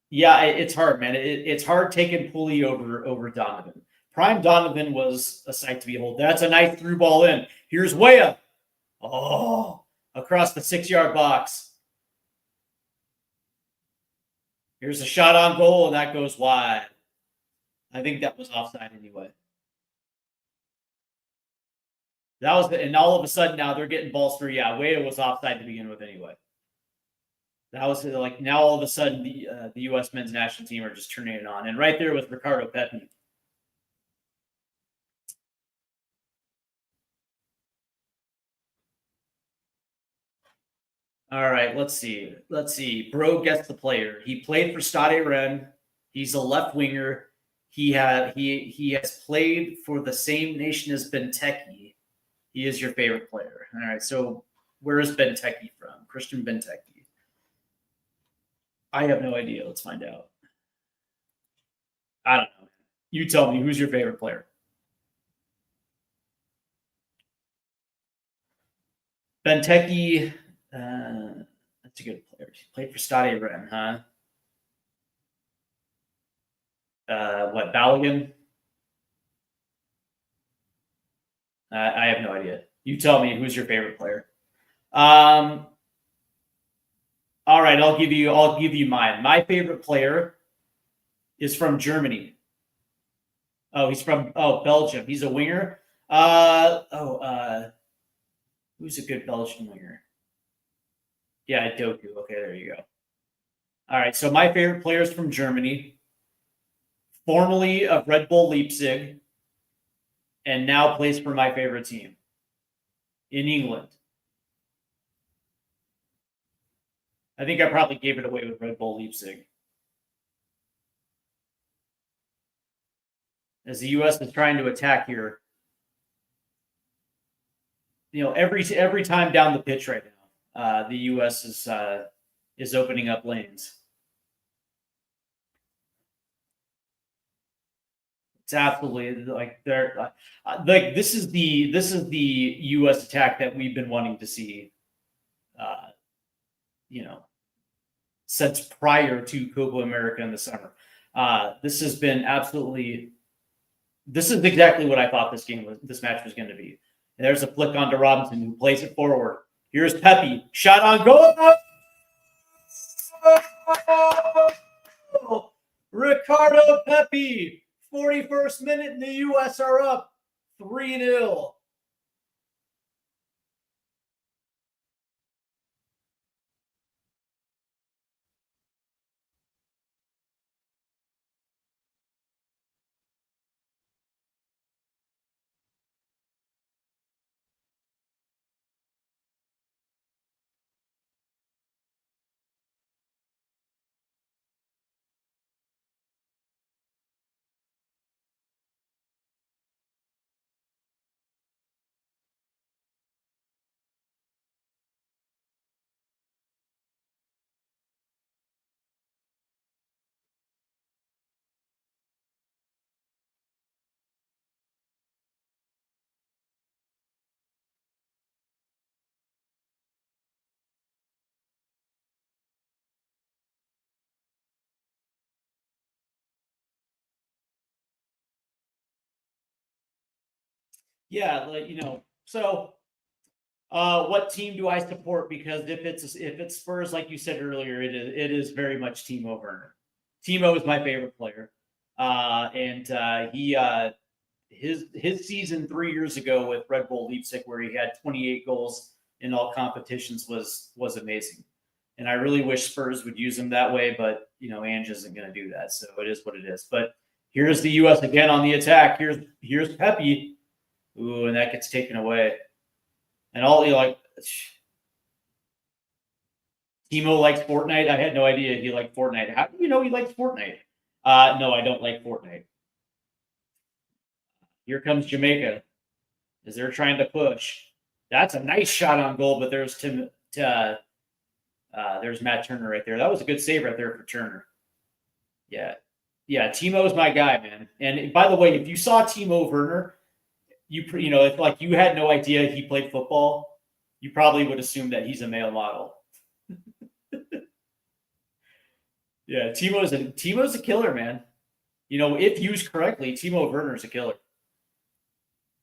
yeah, it's hard, man. It's hard taking Pulley over Donovan. Prime Donovan was a sight to behold. That's a nice through ball in. Here's Weah. Oh, across the 6-yard box. Here's a shot on goal, and that goes wide. I think that was offside anyway. That was, and all of a sudden now they're getting balls through. Yeah, Weah was offside to begin with anyway. That was like now all of a sudden the U.S. men's national team are just turning it on, and right there was Ricardo Pepi. All right, let's see. Let's see. Bro gets the player. He played for Stade Rennes. He's a left winger. He has played for the same nation as Benteke. He is your favorite player. All right, so where is Benteke from? Christian Benteke. I have no idea. Let's find out. I don't know. You tell me, who's your favorite player? Benteke, that's a good player. He played for Stade Rennes, huh? What, Balogun? I have no idea. You tell me, who's your favorite player? All right, I'll give you mine. My favorite player is from Germany. Oh, he's from Belgium. He's a winger. Who's a good Belgian winger? Yeah, Doku. Okay, there you go. All right, so my favorite player is from Germany, formerly of Red Bull Leipzig, and now plays for my favorite team in England. I think I probably gave it away with Red Bull Leipzig. As the U.S. is trying to attack here, every time down the pitch right now, the U.S. is opening up lanes. It's absolutely like they're like this is the U.S. attack that we've been wanting to see, since prior to Copa America in the summer. This has been absolutely. This is exactly what I thought this match was going to be. And there's a flick onto Robinson, who plays it forward. Here's Pepe, shot on goal. Ricardo Pepe, 41st minute, and the U.S. are up 3-0. Yeah, so what team do I support? Because if it's Spurs, like you said earlier, it is very much Timo Werner. Timo is my favorite player, and his season 3 years ago with Red Bull Leipzig, where he had 28 goals in all competitions, was amazing. And I really wish Spurs would use him that way, but Ange isn't going to do that, so it is what it is. But here's the U.S. again on the attack. Here's Pepe. Ooh, and that gets taken away. And Timo likes Fortnite. I had no idea he liked Fortnite. How do you know he likes Fortnite? No, I don't like Fortnite. Here comes Jamaica as they're trying to push. That's a nice shot on goal, but there's Matt Turner right there. That was a good save right there for Turner. Yeah. Timo's my guy, man. And by the way, if you saw Timo Werner, if like you had no idea he played football, you probably would assume that he's a male model. Yeah, Timo's a killer, man. If used correctly, Timo Werner's a killer.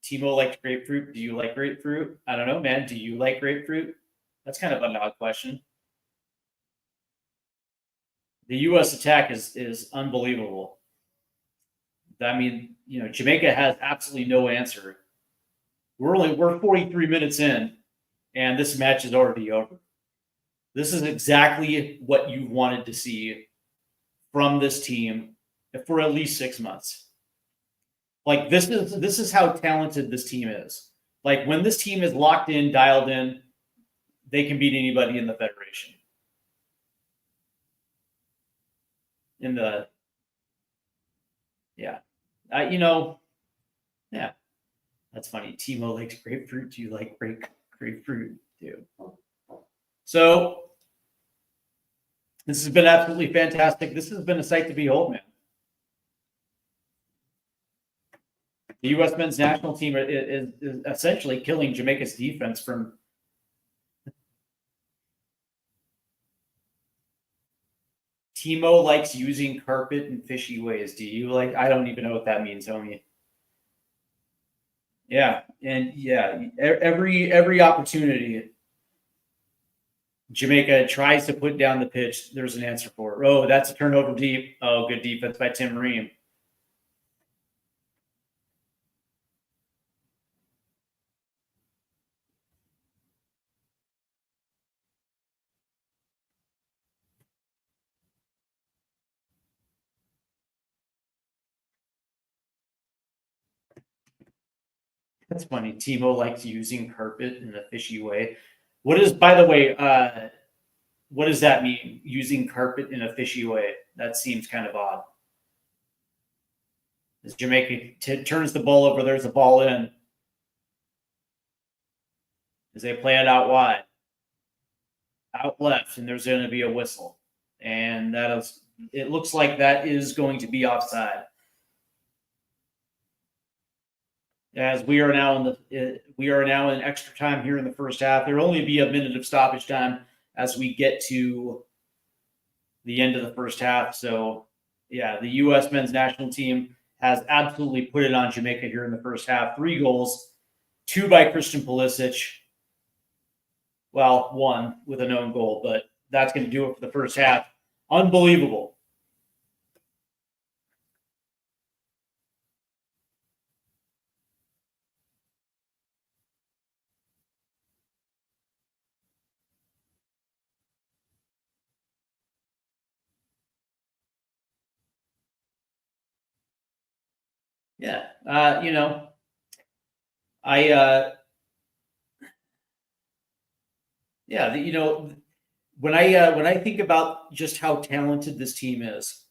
Timo liked grapefruit. Do you like grapefruit? I don't know, man. Do you like grapefruit? That's kind of an odd question. The U.S. attack is unbelievable. I mean, Jamaica has absolutely no answer. We're 43 minutes in, and this match is already over. This is exactly what you wanted to see from this team for at least 6 months. Like this is how talented this team is. Like when this team is locked in, dialed in, they can beat anybody in the federation. Yeah, yeah, that's funny. Timo likes grapefruit. Do you like grapefruit too? So this has been absolutely fantastic. This has been a sight to behold, man. The U.S. men's national team is essentially killing Jamaica's defense from. Timo likes using carpet in fishy ways. Do you like? I don't even know what that means, homie. Yeah, and yeah, every opportunity Jamaica tries to put down the pitch, there's an answer for it. Oh, that's a turnover deep. Oh, good defense by Tim Ream. That's funny. Timo likes using carpet in a fishy way. What is, by the way, what does that mean? Using carpet in a fishy way? That seems kind of odd. As Jamaica turns the ball over, there's a ball in. As they play it out wide, out left, and there's going to be a whistle, and that is. It looks like that is going to be offside. As we are now in extra time here in the first half. There will only be a minute of stoppage time as we get to the end of the first half. So, yeah, the U.S. men's national team has absolutely put it on Jamaica here in the first half. 3 goals, 2 by Christian Pulisic. Well, 1 with a known goal, but that's going to do it for the first half. Unbelievable. Yeah, when I think about just how talented this team is.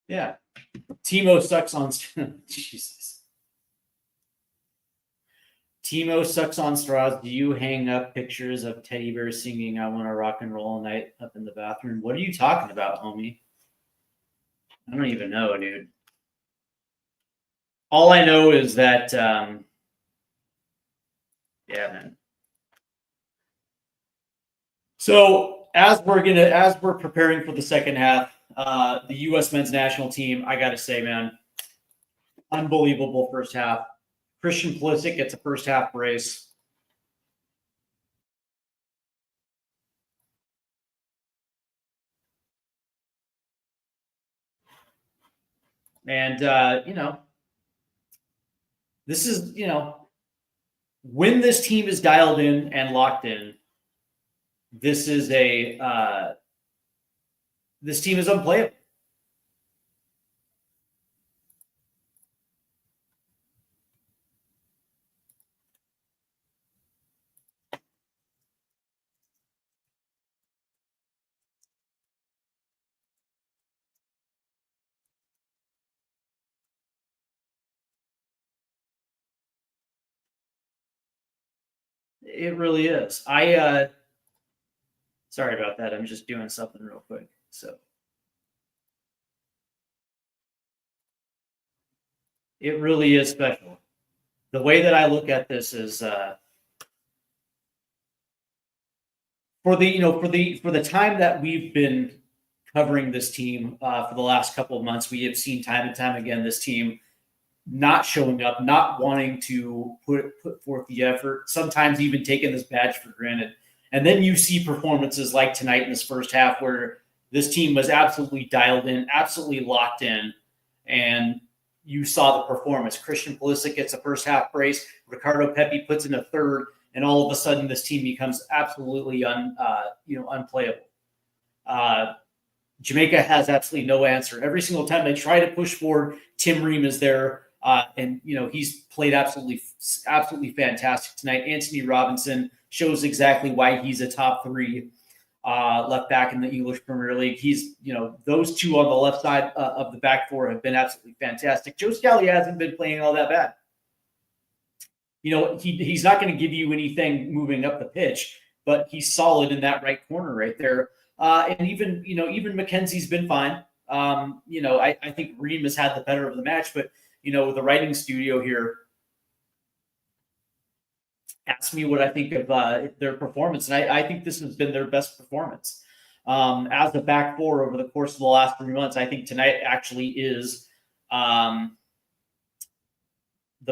Yeah, Timo sucks on Jesus. Timo sucks on straws. Do you hang up pictures of teddy bears singing "I Want to Rock and Roll All Night" up in the bathroom? What are you talking about, homie? I don't even know, dude. All I know is that, yeah, man. So as we're preparing for the second half, the U.S. men's national team, I got to say, man, unbelievable first half. Christian Pulisic gets a first half brace. And, this is, when this team is dialed in and locked in, this team is unplayable. It really is. Sorry about that. I'm just doing something real quick. So It really is special. The way that I look at this is for the time that we've been covering this team for the last couple of months, we have seen time and time again this team not showing up, not wanting to put forth the effort, sometimes even taking this badge for granted. And then you see performances like tonight in this first half where this team was absolutely dialed in, absolutely locked in, and you saw the performance. Christian Pulisic gets a first half brace, Ricardo Pepi puts in a third, and all of a sudden this team becomes absolutely unplayable. Jamaica has absolutely no answer. Every single time they try to push forward, Tim Ream is there, and he's played absolutely fantastic tonight. Anthony Robinson shows exactly why he's a top 3 left back in the English Premier League. He's, those two on the left side of the back four have been absolutely fantastic. Joe Scally hasn't been playing all that bad. He's not going to give you anything moving up the pitch, but he's solid in that right corner right there. And even McKenzie's been fine. I think Ream has had the better of the match, but the writing studio here asked me what I think of their performance, and I think this has been their best performance as a back four over the course of the last 3 months. I think tonight actually is the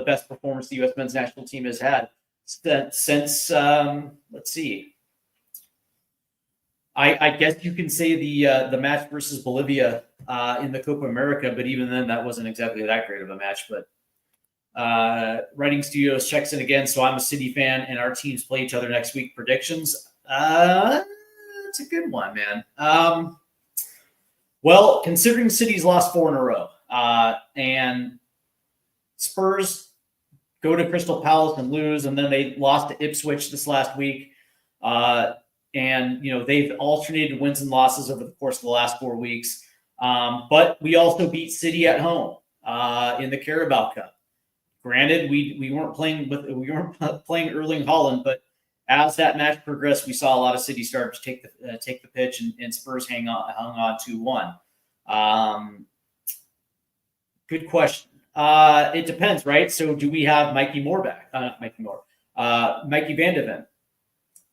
best performance the U.S. men's national team has had since let's see. I guess you can say the match versus Bolivia in the Copa America, but even then that wasn't exactly that great of a match. But Writing Studios checks in again. So I'm a City fan, and our teams play each other next week. Predictions? It's a good one, man. Well, considering City's lost 4 in a row, and Spurs go to Crystal Palace and lose, and then they lost to Ipswich this last week. And, they've alternated wins and losses over the course of the last 4 weeks. But we also beat City at home in the Carabao Cup. Granted, we weren't playing Erling Haaland, but as that match progressed, we saw a lot of City start to take the pitch, and Spurs hung on 2-1. Good question. It depends, right? So do we have Mikey Van de Ven?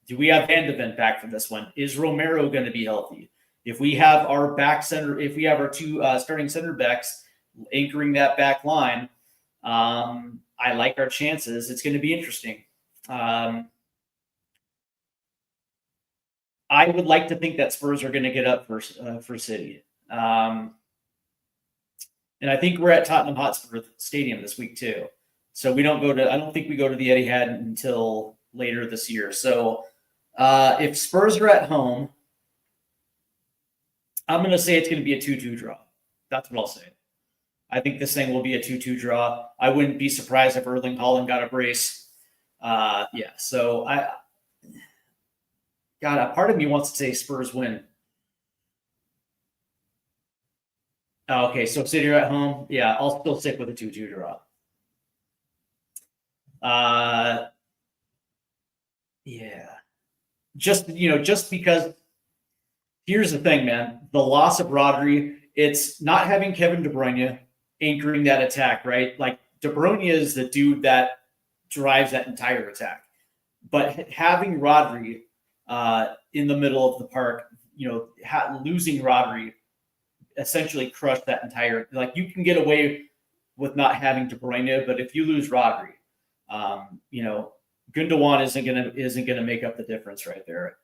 Do we have Van de Ven back for this one? Is Romero going to be healthy? If we have our our 2 starting center backs anchoring that back line, I like our chances. It's going to be interesting. I would like to think that Spurs are going to get up for City. And I think we're at Tottenham Hotspur Stadium this week too. So I don't think we go to the Etihad until later this year. So if Spurs are at home, I'm going to say it's going to be a 2-2 draw. That's what I'll say. I think this thing will be a 2-2 draw. I wouldn't be surprised if Erling Haaland got a brace. So a part of me wants to say Spurs win. Okay, so City are at home. Yeah, I'll still stick with a 2-2 draw. Just because here's the thing, man. The loss of Rodri, it's not having Kevin De Bruyne anchoring that attack, right? Like De Bruyne is the dude that drives that entire attack. But having Rodri in the middle of the park, losing Rodri essentially crushed that entire. Like you can get away with not having De Bruyne, but if you lose Rodri, Gundogan isn't gonna make up the difference right there.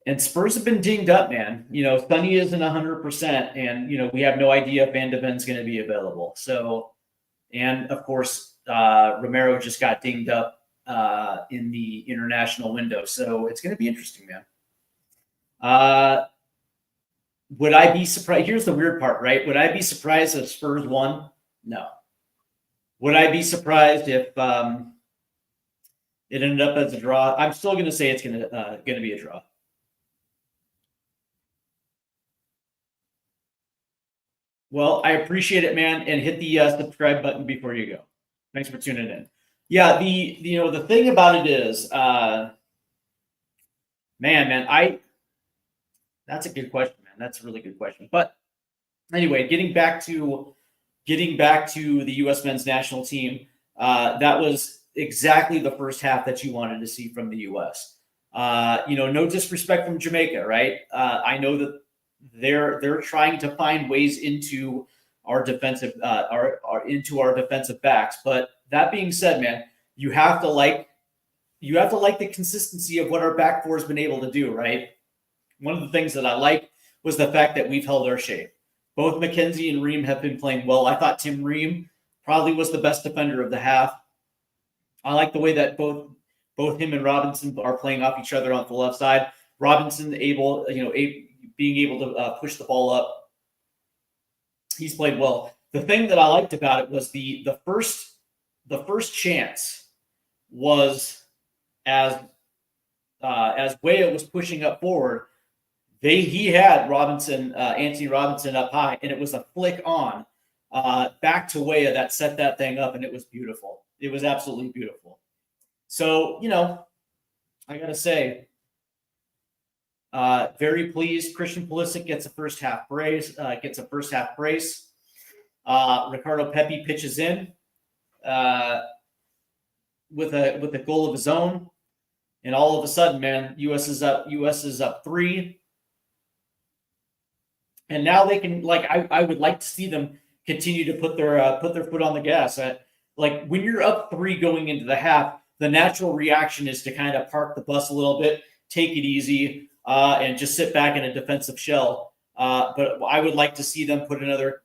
And Spurs have been dinged up, man. Sonny isn't 100%, and we have no idea if Van de Ven's going to be available. So, and of course, Romero just got dinged up in the international window, so it's going to be interesting, man. Would I be surprised? Here's the weird part, right? Would I be surprised if Spurs won? No. Would I be surprised if it ended up as a draw? I'm still going to say it's going to be a draw. Well, I appreciate it, man, and hit the subscribe button before you go. Thanks for tuning in. Yeah, the thing about it is, that's a good question, man. That's a really good question. But anyway, getting back to the U.S. men's national team, that was exactly the first half that you wanted to see from the U.S. No disrespect from Jamaica, right? I know that they're trying to find ways into our defensive into our defensive backs. But that being said, man, you have to like the consistency of what our back four has been able to do, right? One of the things that I like was the fact that we've held our shape. Both McKenzie and Ream have been playing well. I thought Tim Ream probably was the best defender of the half. I like the way that both him and Robinson are playing off each other on the left side. Robinson being able to push the ball up. He's played well. The thing that I liked about it was the first chance was as Weah was pushing up forward. He had Anthony Robinson up high, and it was a flick on back to Weah that set that thing up, and it was beautiful. It was absolutely beautiful. So, I got to say, very pleased. Christian Pulisic gets a first half brace. Ricardo Pepi pitches in with a goal of his own, and all of a sudden, man, US is up 3. And now they can, I would like to see them continue to put their foot on the gas. Like when you're up 3 going into the half, the natural reaction is to kind of park the bus a little bit, take it easy, and just sit back in a defensive shell. But I would like to see them put another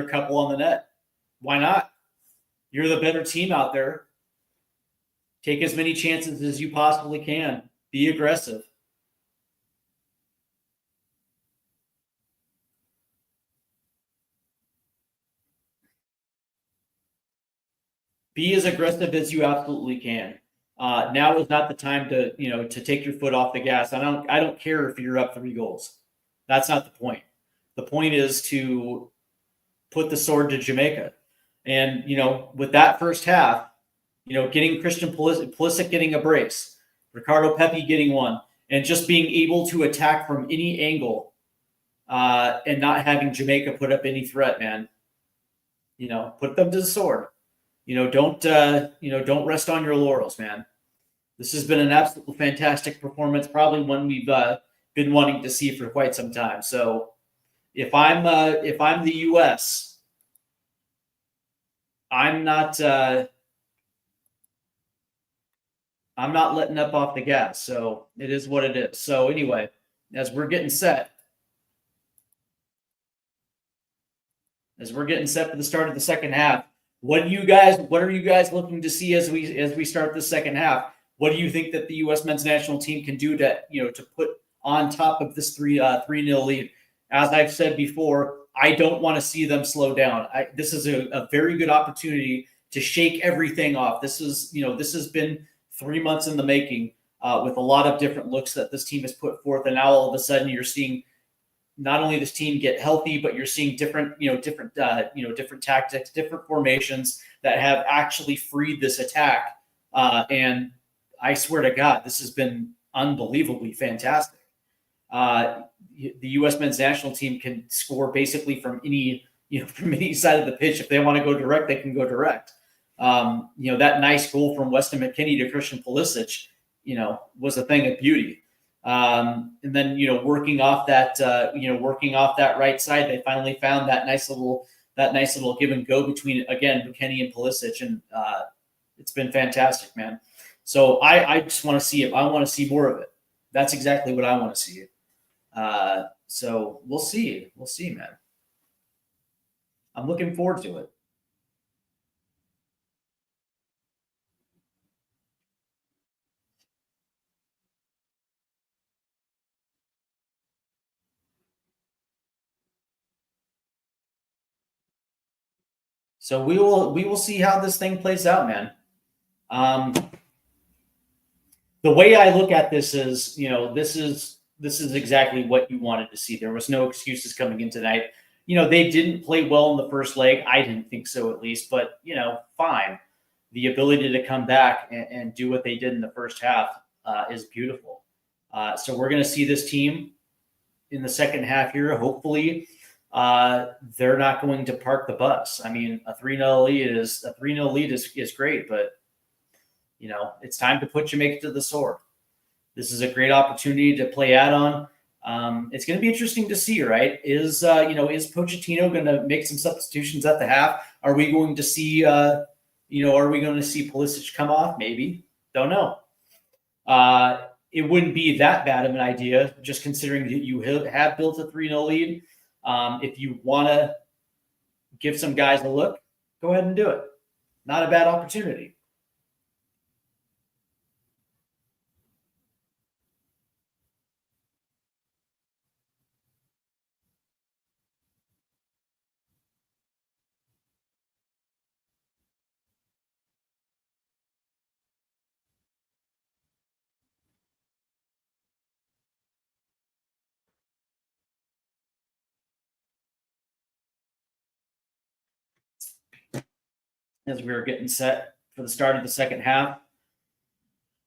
couple on the net. Why not? You're the better team out there. Take as many chances as you possibly can. Be aggressive. Be as aggressive as you absolutely can. Now is not the time to take your foot off the gas. I don't care if you're up 3 goals. That's not the point. The point is to put the sword to Jamaica. And with that first half, getting Christian Pulisic getting a brace, Ricardo Pepi getting one, and just being able to attack from any angle, and not having Jamaica put up any threat, man. Put them to the sword. Don't rest on your laurels, man. This has been an absolutely fantastic performance, probably one we've been wanting to see for quite some time. So, if I'm the U.S., I'm not letting up off the gas. So it is what it is. So anyway, as we're getting set for the start of the second half. What are you guys looking to see as we start the second half? What do you think that the U.S. men's national team can do to put on top of this 3-0 lead? As I've said before, I don't want to see them slow down. This is a very good opportunity to shake everything off. This has been 3 months in the making, with a lot of different looks that this team has put forth, and now all of a sudden you're seeing not only this team get healthy, but you're seeing different tactics, different formations that have actually freed this attack. And I swear to God, this has been unbelievably fantastic. The U.S. men's national team can score basically from any side of the pitch. If they want to go direct, they can go direct. That nice goal from Weston McKennie to Christian Pulisic, was a thing of beauty. And then, working off that right side, they finally found that nice little give and go between, again, McKennie and Pulisic. And, it's been fantastic, man. So I just want to see it. I want to see more of it. That's exactly what I want to see. So we'll see, man. I'm looking forward to it. So we will see how this thing plays out, man. The way I look at this is, this is exactly what you wanted to see. There was no excuses coming in tonight. They didn't play well in the first leg. I didn't think so, at least, but fine. The ability to come back and do what they did in the first half is beautiful. So we're going to see this team in the second half here, hopefully they're not going to park the bus. I mean, a 3-0 lead is great, but it's time to put Jamaica to the sword. This is a great opportunity to play add-on. It's going to be interesting to see, right? Is Pochettino going to make some substitutions at the half? Are we going to see Pulisic come off? Maybe. Don't know. It wouldn't be that bad of an idea, just considering that you have built a 3-0 lead. If you want to give some guys a look, go ahead and do it. Not a bad opportunity. As we were getting set for the start of the second half.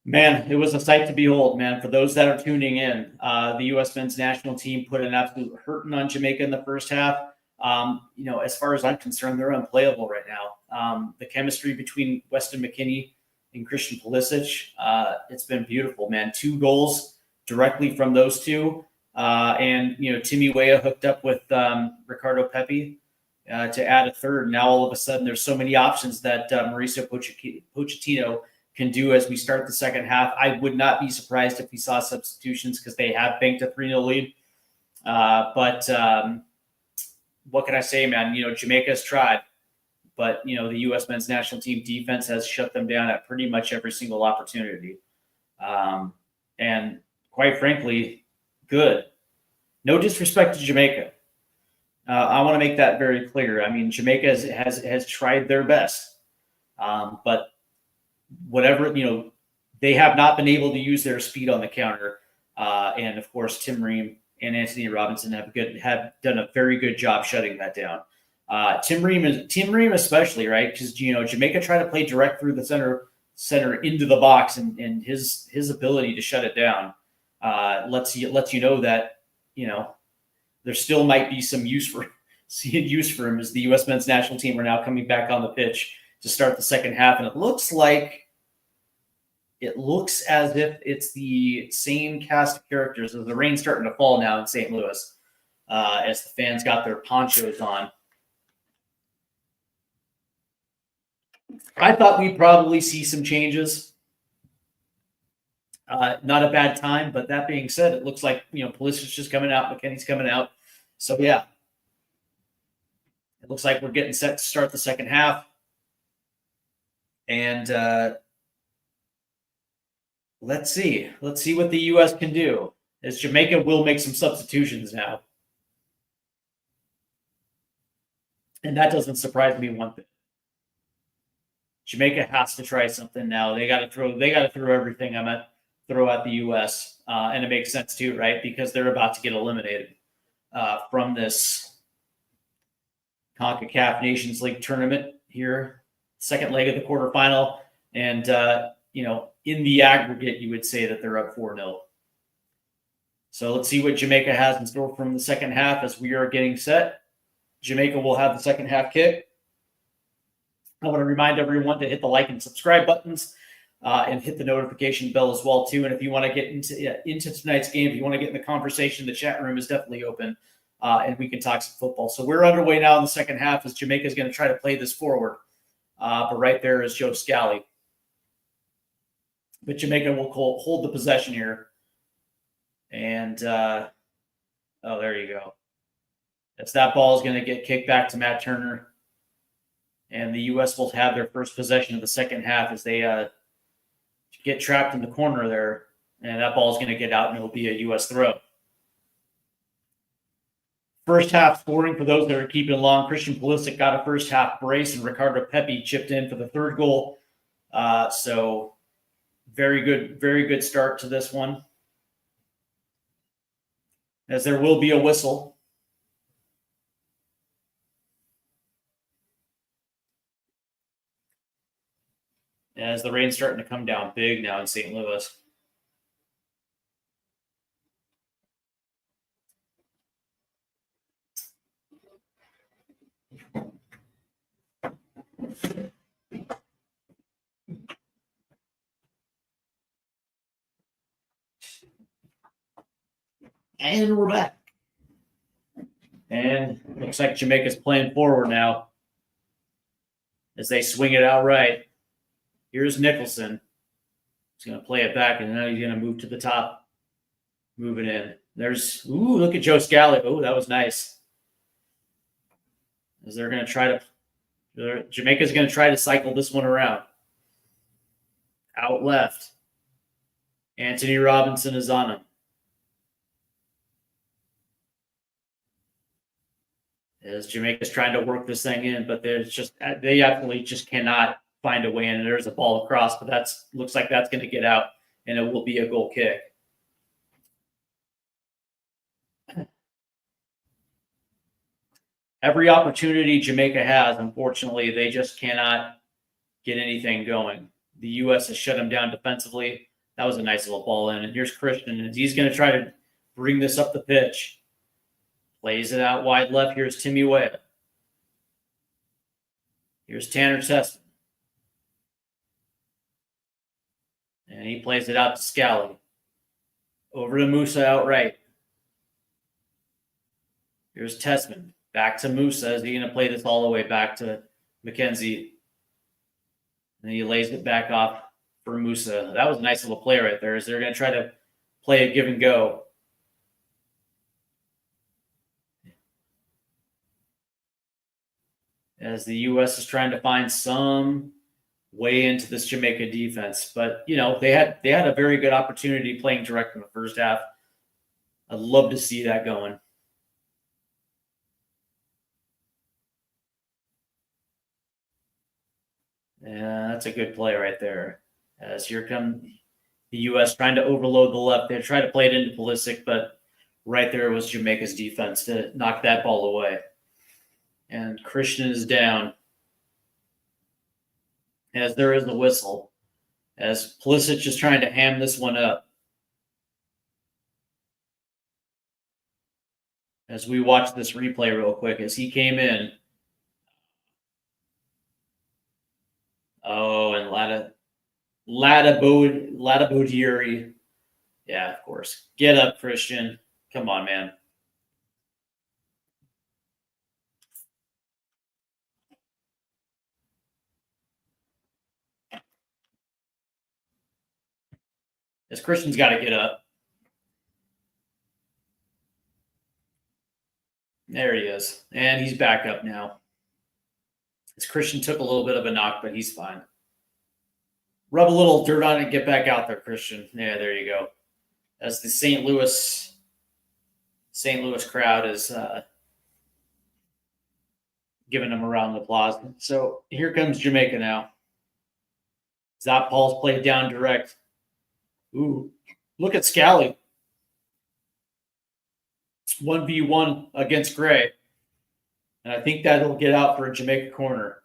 Man, it was a sight to behold, man. For those that are tuning in, the U.S. men's national team put an absolute hurting on Jamaica in the first half. As far as I'm concerned, they're unplayable right now. The chemistry between Weston McKennie and Christian Pulisic, it's been beautiful, man. 2 goals directly from those two. Timmy Weah hooked up with Ricardo Pepi to add a third. Now, all of a sudden, there's so many options that Mauricio Pochettino can do as we start the second half. I would not be surprised if we saw substitutions because they have banked a 3-0 lead. But what can I say, man? Jamaica's tried, but, the U.S. men's national team defense has shut them down at pretty much every single opportunity. And quite frankly, good. No disrespect to Jamaica. I want to make that very clear. I mean, Jamaica has tried their best, but whatever, they have not been able to use their speed on the counter. And of course, Tim Ream and Anthony Robinson have done a very good job shutting that down. Tim Ream especially, right? Because Jamaica tried to play direct through the center into the box, and his ability to shut it down lets you know that there still might be some use for him, as the U.S. men's national team are now coming back on the pitch to start the second half, and it looks as if it's the same cast of characters. As the rain's starting to fall now in St. Louis, as the fans got their ponchos on. I thought we'd probably see some changes. Not a bad time, but that being said, it looks like Pulisic's just coming out, McKennie's coming out. So yeah, it looks like we're getting set to start the second half. And let's see what the U.S. can do, as Jamaica will make some substitutions now. And that doesn't surprise me one bit. Jamaica has to try something now. They got to throw everything throw at the U.S. And it makes sense too, right? Because they're about to get eliminated from this Concacaf Nations League tournament here, second leg of the quarterfinal. And, in the aggregate, you would say that they're up 4-0. So let's see what Jamaica has in store from the second half as we are getting set. Jamaica will have the second half kick. I want to remind everyone to hit the like and subscribe buttons and hit the notification bell as well, too. And if you want to get into tonight's game, if you want to get in the conversation, the chat room is definitely open, and we can talk some football. So we're underway now in the second half as Jamaica is going to try to play this forward. But right there is Joe Scally. But Jamaica will hold the possession here. And, there you go. As that ball is going to get kicked back to Matt Turner. And the U.S. will have their first possession of the second half as they get trapped in the corner there. And that ball is going to get out, and it'll be a U.S. throw. First half scoring, for those that are keeping along, Christian Pulisic got a first half brace, and Ricardo Pepi chipped in for the third goal. So very good start to this one. As there will be a whistle. As the rain's starting to come down big now in St. Louis. And we're back. And looks like Jamaica's playing forward now as they swing it out right. Here's Nicholson. He's going to play it back, and now he's going to move to the top. Moving in. There's, look at Joe Scally. Oh, that was nice. As they're going to try to, Jamaica's going to try to cycle this one around. Out left. Anthony Robinson is on him. As Jamaica's trying to work this thing in, but they absolutely just cannot find a way in. There's a ball across, but looks like that's going to get out, and it will be a goal kick. Every opportunity Jamaica has, unfortunately, they just cannot get anything going. The U.S. has shut them down defensively. That was a nice little ball in. And here's Christian, and he's going to try to bring this up the pitch. Plays it out wide left. Here's Timmy Webb. Here's Tanner Tessman. And he plays it out to Scally. Over to Musa outright. Here's Tessman. Back to Musa. Is he going to play this all the way back to McKenzie? And he lays it back off for Musa. That was a nice little play right there. As they're going to try to play a give and go. As the U.S. is trying to find some way into this Jamaica defense. But, they had a very good opportunity playing direct in the first half. I'd love to see that going. Yeah, that's a good play right there. As here come the U.S. trying to overload the left. They tried to play it into Pulisic, but right there was Jamaica's defense to knock that ball away. And Christian is down. As there is a whistle. As Pulisic is trying to ham this one up. As we watch this replay real quick, as he came in. Oh, and Ladabodieri. Yeah, of course. Get up, Christian. Come on, man. As Christian's got to get up. There he is. And he's back up now. As Christian took a little bit of a knock, but he's fine. Rub a little dirt on it and get back out there, Christian. Yeah, there you go. As the St. Louis crowd is giving him a round of applause. So here comes Jamaica now. Zop Paul's played down direct. Ooh, look at Scally. 1v1 against Gray. And I think that'll get out for a Jamaica corner.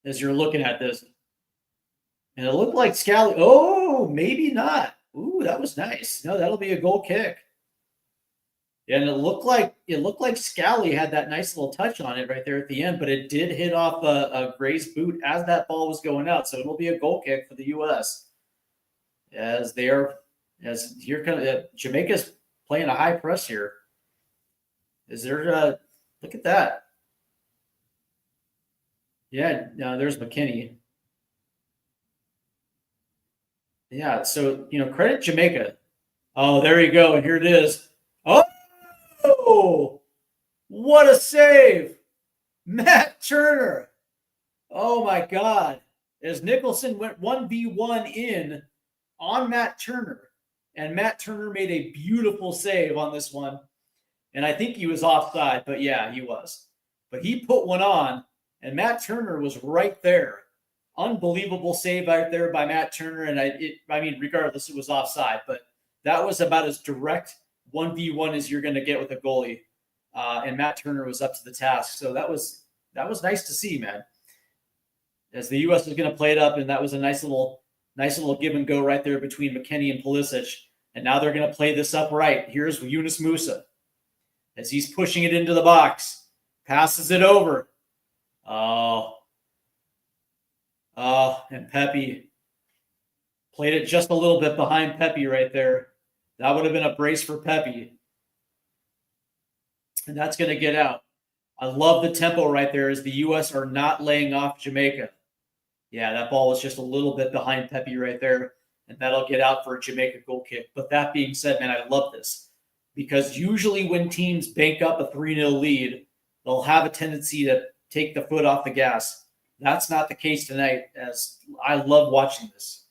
As you're looking at this. And it looked like Scally. Oh, maybe not. Ooh, that was nice. No, that'll be a goal kick. And it looked like Scally had that nice little touch on it right there at the end, but it did hit off a Gray's boot as that ball was going out. So it'll be a goal kick for the U.S. As here comes Jamaica's playing a high press here. Is there look at that? Yeah, no, there's McKinney. Yeah, so credit Jamaica. Oh, there you go, and here it is. Oh, what a save! Matt Turner. Oh my God! As Nicholson went 1v1 in on Matt Turner, and Matt Turner made a beautiful save on this one. And I think he was offside, but yeah, he was. But he put one on, and Matt Turner was right there. Unbelievable save out there by Matt Turner. And I mean, regardless, it was offside, but that was about as direct 1v1 as you're going to get with a goalie. And Matt Turner was up to the task. So that was nice to see, man. As the U.S. was going to play it up, and that was a nice little give and go right there between McKennie and Pulisic. And now they're going to play this up right. Here's Yunus Musa as he's pushing it into the box. Passes it over. Oh, and Pepe played it just a little bit behind Pepe right there. That would have been a brace for Pepe. And that's going to get out. I love the tempo right there as the U.S. are not laying off Jamaica. Yeah, that ball was just a little bit behind Pepe right there, and that'll get out for a Jamaica goal kick. But that being said, man, I love this because usually when teams bank up a 3-0 lead, they'll have a tendency to take the foot off the gas. That's not the case tonight, as I love watching this.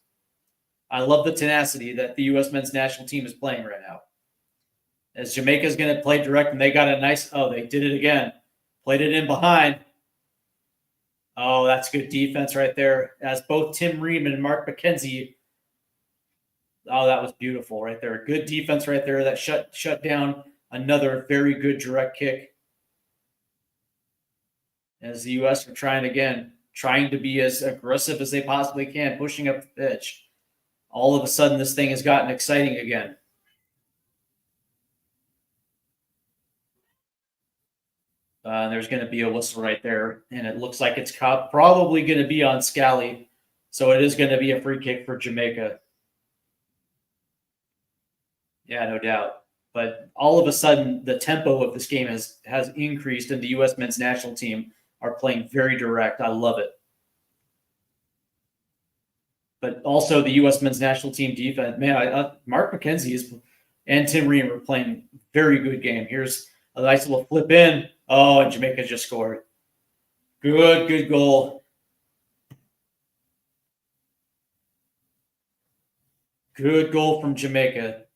I love the tenacity that the U.S. men's national team is playing right now. As Jamaica's going to play direct, and they got a nice, they did it again. Played it in behind. Oh, that's good defense right there. As both Tim Ream and Mark McKenzie. Oh, that was beautiful right there. Good defense right there that shut down another very good direct kick. As the U.S. are trying to be as aggressive as they possibly can, pushing up the pitch. All of a sudden, this thing has gotten exciting again. There's going to be a whistle right there, and it looks like it's probably going to be on Scally. So it is going to be a free kick for Jamaica. Yeah, no doubt. But all of a sudden, the tempo of this game has increased, and the U.S. men's national team are playing very direct. I love it. But also the U.S. men's national team defense, man, Mark McKenzie and Tim Ream are playing very good game. Here's a nice little flip in. Oh, and Jamaica just scored. Good goal. Good goal from Jamaica.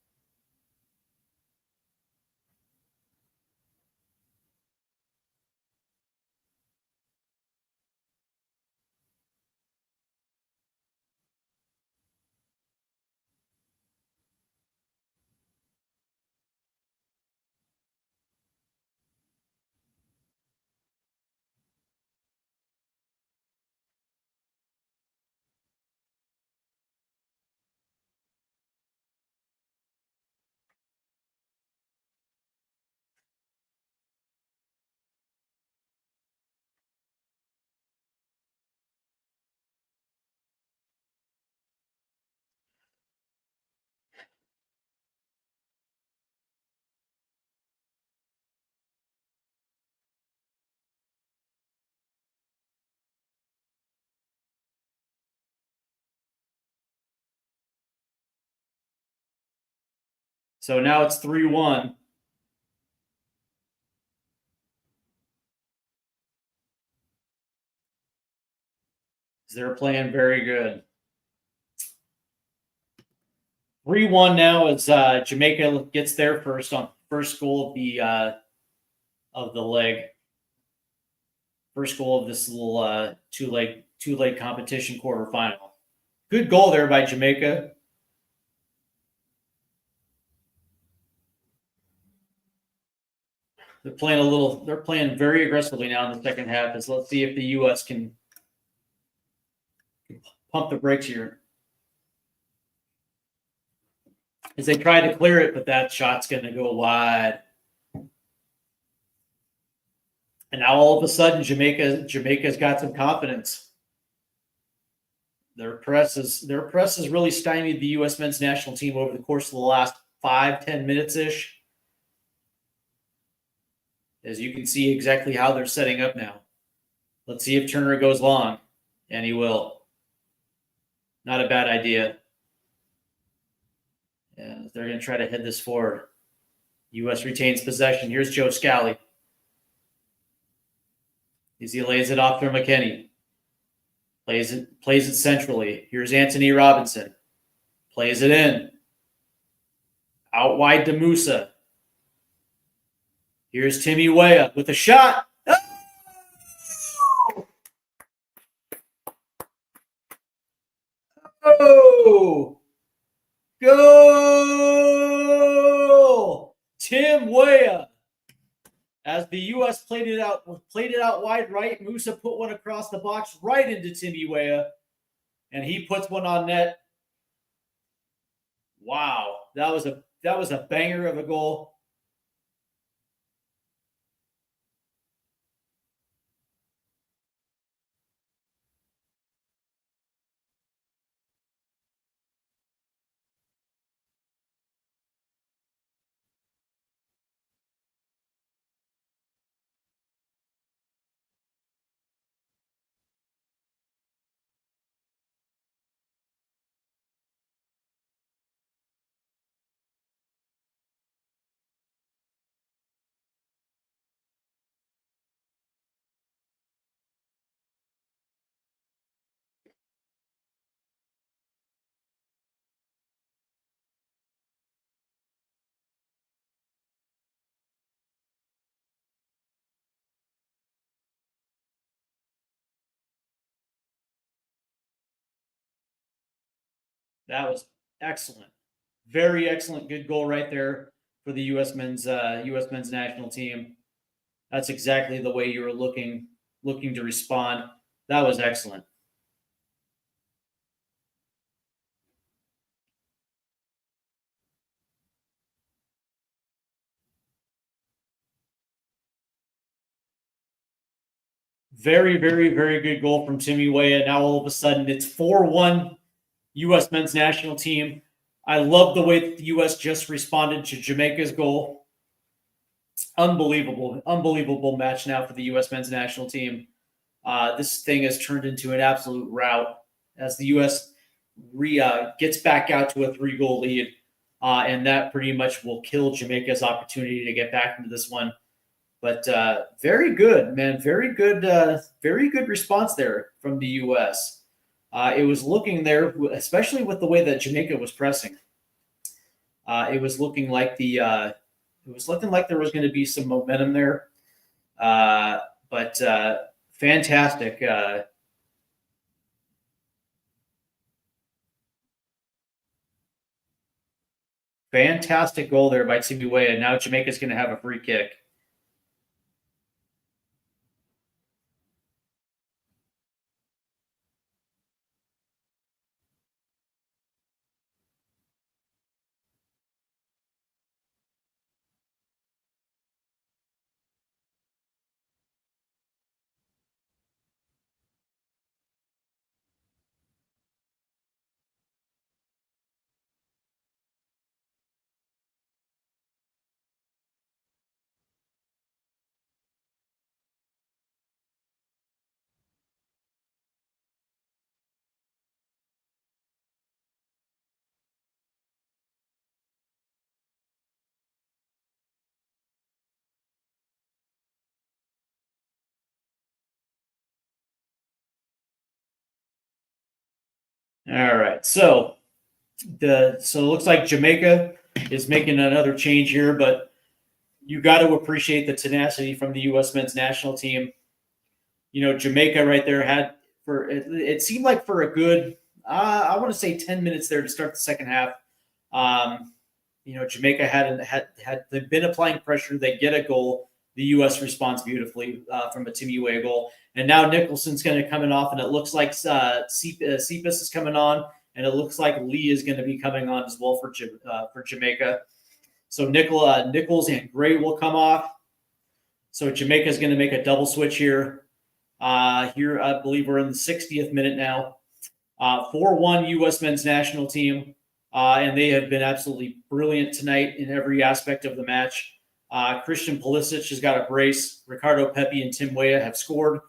So now it's 3-1. They're playing very good. 3-1 now as Jamaica gets their first goal of the leg. First goal of this little two-leg competition quarterfinal. Good goal there by Jamaica. They're playing very aggressively now in the second half. Let's see if the U.S. can pump the brakes here. As they try to clear it, but that shot's going to go wide. And now all of a sudden, Jamaica's got some confidence. Their press has really stymied the U.S. men's national team over the course of the last 5-10 minutes-ish. As you can see exactly how they're setting up now. Let's see if Turner goes long, and he will. Not a bad idea. Yeah, they're going to try to head this forward. U.S. retains possession. Here's Joe Scally. As he lays it off for McKennie. Plays it centrally. Here's Anthony Robinson. Plays it in. Out wide to Musa. Here's Timmy Weah with a shot. Oh! Goal! Tim Weah. As the U.S. played it out wide right, Musa put one across the box right into Timmy Weah, and he puts one on net. Wow. that was a banger of a goal. That was excellent. Very excellent. Good goal right there for the U.S. men's national team. That's exactly the way you were looking to respond. That was excellent. Very, very, very good goal from Timmy Weah. Now all of a sudden it's 4-1 U.S. men's national team. I love the way that the U.S. just responded to Jamaica's goal. Unbelievable, unbelievable match now for the U.S. men's national team. This thing has turned into an absolute rout as the U.S. Gets back out to a 3-goal lead, and that pretty much will kill Jamaica's opportunity to get back into this one. But very good, man. Very good response there from the U.S. It was looking there, especially with the way that Jamaica was pressing. It was looking like there was going to be some momentum there. But fantastic. Fantastic goal there by Timmy Weah. Now Jamaica's going to have a free kick. All right. So it looks like Jamaica is making another change here, but you got to appreciate the tenacity from the U.S. men's national team. Jamaica right there had it seemed like for a good I want to say 10 minutes there to start the second half. Jamaica had been applying pressure. They get a goal. The U.S. responds beautifully from a Timmy Weah goal. And now Nicholson's going to come off, and it looks like Cephas is coming on, and it looks like Lee is going to be coming on as well for Jamaica. So Nichols and Gray will come off. So Jamaica is going to make a double switch here. Here, I believe we're in the 60th minute now. 4-1 U.S. men's national team. And they have been absolutely brilliant tonight in every aspect of the match. Christian Pulisic has got a brace. Ricardo Pepi and Tim Weah have scored.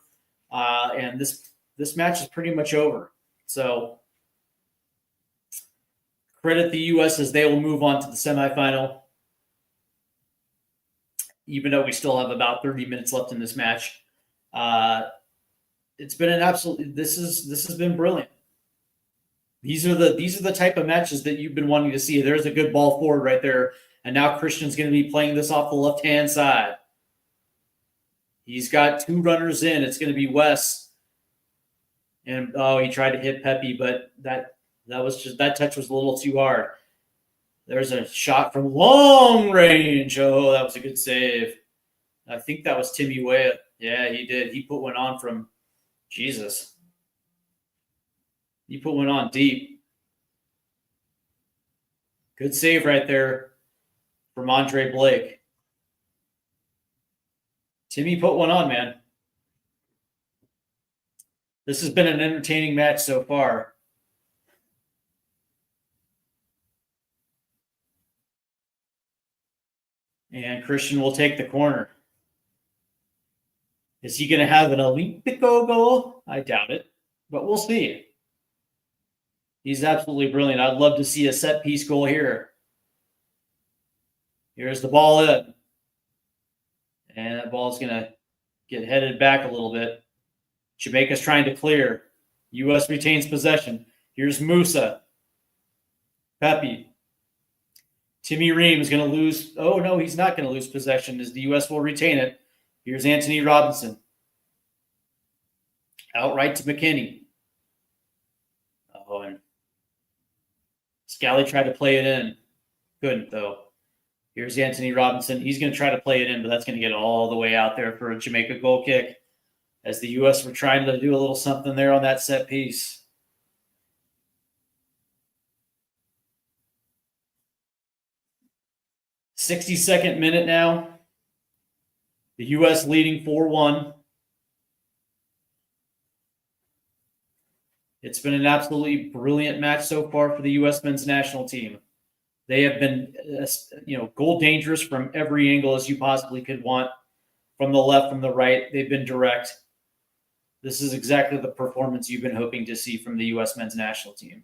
And this match is pretty much over. So credit the U.S. as they will move on to the semifinal. Even though we still have about 30 minutes left in this match. It's been this has been brilliant. These are the type of matches that you've been wanting to see. There's a good ball forward right there. And now Christian's going to be playing this off the left-hand side. He's got 2 runners in. It's going to be Wes. And he tried to hit Pepi, but that touch was a little too hard. There's a shot from long range. Oh, that was a good save. I think that was Timmy Weah. Yeah, he did. He put one on from Jesus. He put one on deep. Good save right there from Andre Blake. Timmy put one on, man. This has been an entertaining match so far. And Christian will take the corner. Is he going to have an Olympico goal? I doubt it, but we'll see. He's absolutely brilliant. I'd love to see a set-piece goal here. Here's the ball in. And that ball's going to get headed back a little bit. Jamaica's trying to clear. U.S. retains possession. Here's Musa. Pepe. Timmy Ream is going to lose. Oh, no, he's not going to lose possession as the U.S. will retain it. Here's Anthony Robinson. Outright to McKinney. Oh, and Scally tried to play it in. Couldn't, though. Here's Anthony Robinson. He's going to try to play it in, but that's going to get all the way out there for a Jamaica goal kick as the U.S. were trying to do a little something there on that set piece. .62 minute now. The U.S. leading 4-1. It's been an absolutely brilliant match so far for the U.S. men's national team. They have been, goal dangerous from every angle as you possibly could want. From the left, from the right, they've been direct. This is exactly the performance you've been hoping to see from the U.S. men's national team.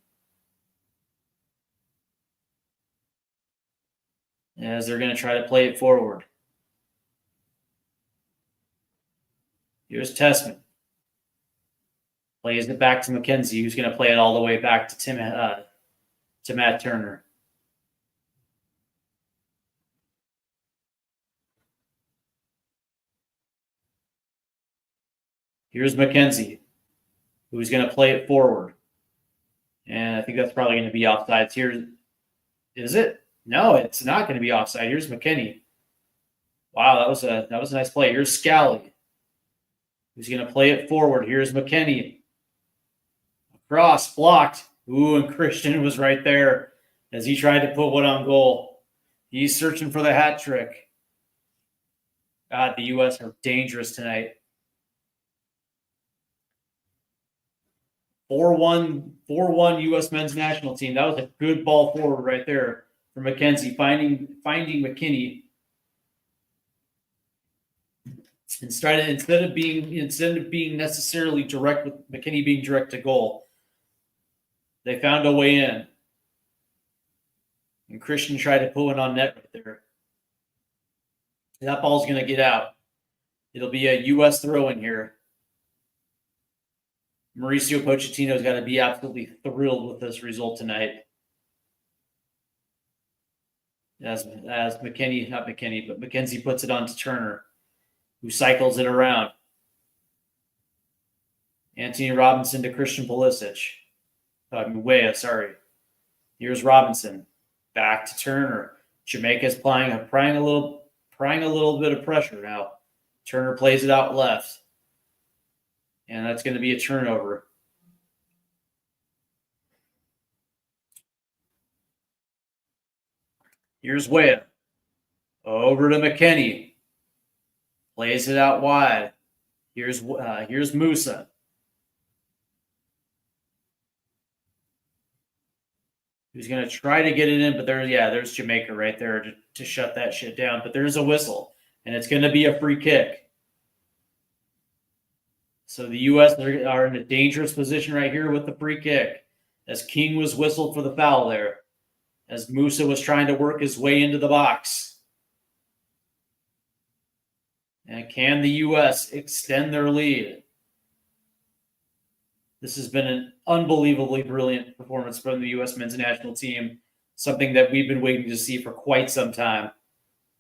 As they're going to try to play it forward. Here's Tessman. Plays it back to McKenzie, who's going to play it all the way back to Matt Turner. Here's McKenzie, who's going to play it forward. And I think that's probably going to be offsides here. Is it? No, it's not going to be offside. Here's McKinney. Wow, that was a nice play. Here's Scally, who's going to play it forward. Here's McKinney. Cross, blocked. Ooh, and Christian was right there as he tried to put one on goal. He's searching for the hat trick. God, the U.S. are dangerous tonight. 4-1 U.S. men's national team. That was a good ball forward right there for McKenzie, finding McKinney. Instead of being necessarily direct with McKinney being direct to goal, they found a way in. And Christian tried to pull it on net right there. That ball's going to get out. It'll be a U.S. throw in here. Mauricio Pochettino's got to be absolutely thrilled with this result tonight. As McKenzie puts it on to Turner, who cycles it around. Anthony Robinson to Christian Pulisic. Weah, sorry. Here's Robinson. Back to Turner. Jamaica's applying a little bit of pressure now. Turner plays it out left. And that's going to be a turnover. Here's Weah. Over to McKinney. Plays it out wide. Here's Musa. Who's going to try to get it in, but there's Jamaica right there to shut that shit down. But there's a whistle, and it's going to be a free kick. So the U.S. are in a dangerous position right here with the free kick, as King was whistled for the foul there, as Musa was trying to work his way into the box. And can the U.S. extend their lead? This has been an unbelievably brilliant performance from the U.S. men's national team, something that we've been waiting to see for quite some time.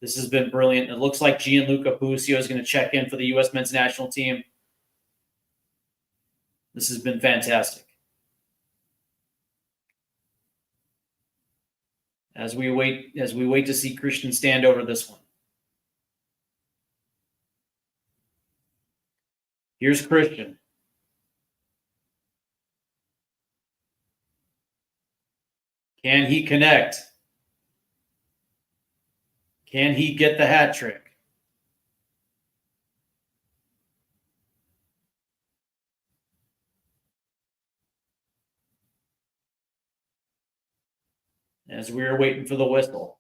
This has been brilliant. It looks like Gianluca Puccio is going to check in for the U.S. men's national team. This has been fantastic. As we wait to see Christian stand over this one. Here's Christian. Can he connect? Can he get the hat trick? As we are waiting for the whistle.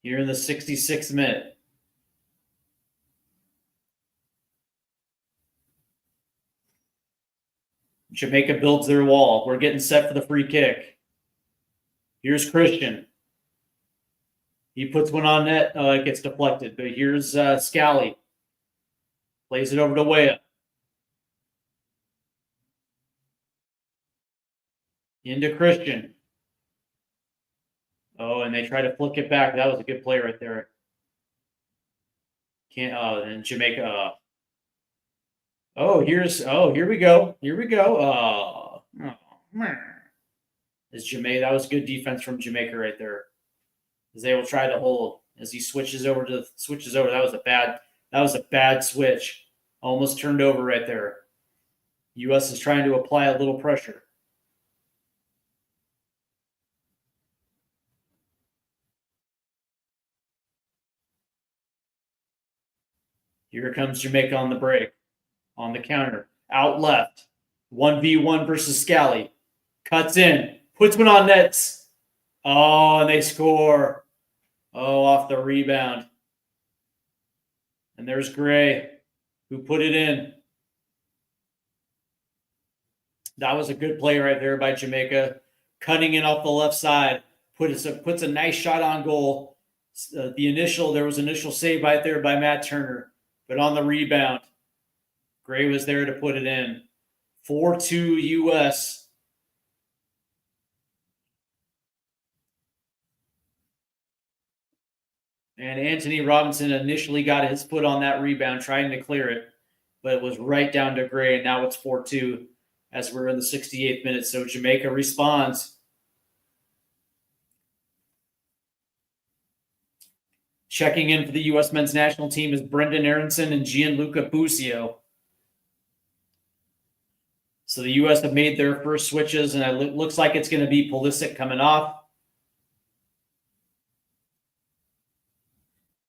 Here in the 66th minute. Jamaica builds their wall. We're getting set for the free kick. Here's Christian. He puts one on net. Oh, it gets deflected. But here's Scally. Plays it over to Weah. Into Christian. Oh, and they try to flick it back. That was a good play right there. And Jamaica. Here we go. Here we go. That was good defense from Jamaica right there. As they will try to hold as he switches over. That was a bad switch. Almost turned over right there. US is trying to apply a little pressure. Here comes Jamaica on the break. On the counter. Out left. 1v1 versus Scally. Cuts in. Puts one on nets. Oh, and they score. Oh, off the rebound. And there's Gray, who put it in. That was a good play right there by Jamaica. Cutting in off the left side. Puts a nice shot on goal. There was initial save right there by Matt Turner. But on the rebound, Gray was there to put it in. 4-2 US. And Anthony Robinson initially got his foot on that rebound, trying to clear it, but it was right down to Gray, and now it's 4-2 as we're in the 68th minute. So Jamaica responds. Checking in for the U.S. men's national team is Brendan Aronson and Gianluca Busio. So the U.S. have made their first switches, and it looks like it's going to be Pulisic coming off.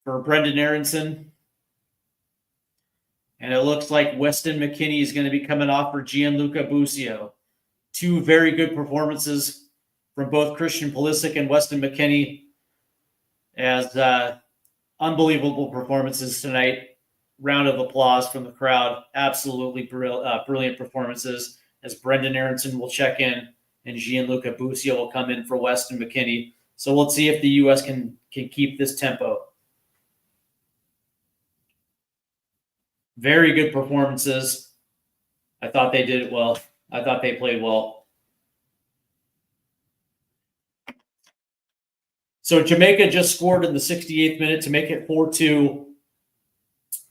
For Brendan Aronson. And it looks like Weston McKennie is going to be coming off for Gianluca Busio. Two very good performances from both Christian Pulisic and Weston McKennie as unbelievable performances tonight. Round of applause from the crowd. Absolutely brilliant performances as Brendan Aronson will check in and Gianluca Busio will come in for Weston McKennie. So we'll see if the U.S. can keep this tempo. Very good performances. I thought they did it well. I thought they played well. So Jamaica just scored in the 68th minute to make it 4-2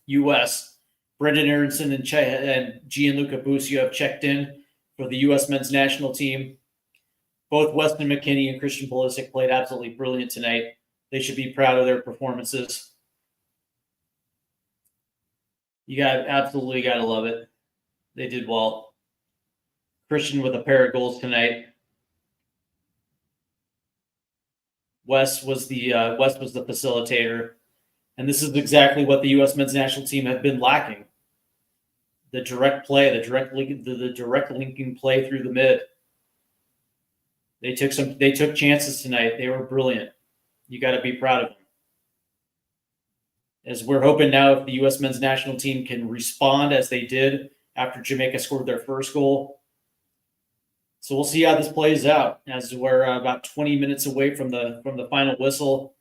U.S. Brendan Aronson and Gianluca Busio have checked in for the U.S. men's national team. Both Weston McKennie and Christian Pulisic played absolutely brilliant tonight. They should be proud of their performances. You absolutely got to love it. They did well. Christian with a pair of goals tonight. Wes was the facilitator, and this is exactly what the U.S. men's national team have been lacking: the direct play, the direct linking play through the mid. They took chances tonight. They were brilliant. You got to be proud of them. As we're hoping now if the U.S. men's national team can respond as they did after Jamaica scored their first goal. So we'll see how this plays out as we're about 20 minutes away from the final whistle.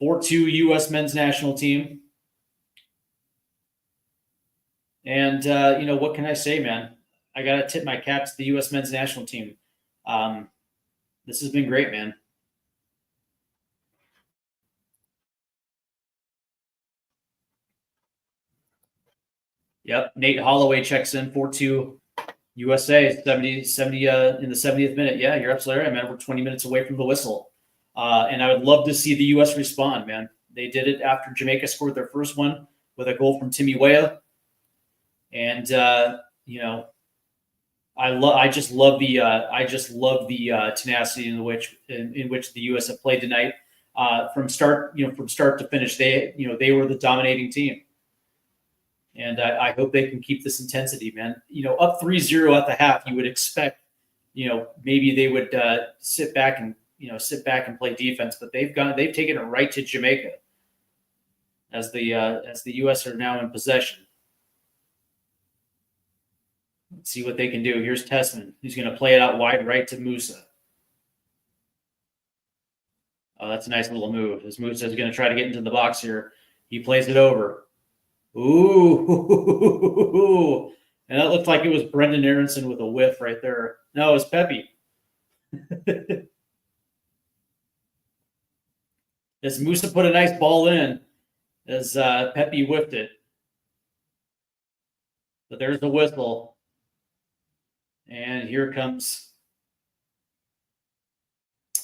4-2 U.S. men's national team. And, what can I say, man? I got to tip my cap to the U.S. men's national team. This has been great, man. Yep, Nate Holloway checks in 4-2 USA 70 in the 70th minute. Yeah, you're absolutely right, man. We're 20 minutes away from the whistle. And I would love to see the U.S. respond, man. They did it after Jamaica scored their first one with a goal from Timmy Weah. And, I just love the tenacity in which the U.S. have played tonight. From start to finish, they were the dominating team. And I hope they can keep this intensity, man. Up 3-0 at the half, you would expect, maybe they would sit back and play defense, but they've taken it right to Jamaica as the U.S. are now in possession. Let's see what they can do. Here's Tessman, who's going to play it out wide right to Musa. Oh, that's a nice little move. As Musa is going to try to get into the box here. He plays it over. Ooh. And that looked like it was Brendan Aronson with a whiff right there. No, it was Pepe. As Musa put a nice ball in, as Pepe whiffed it. But there's the whistle. And here comes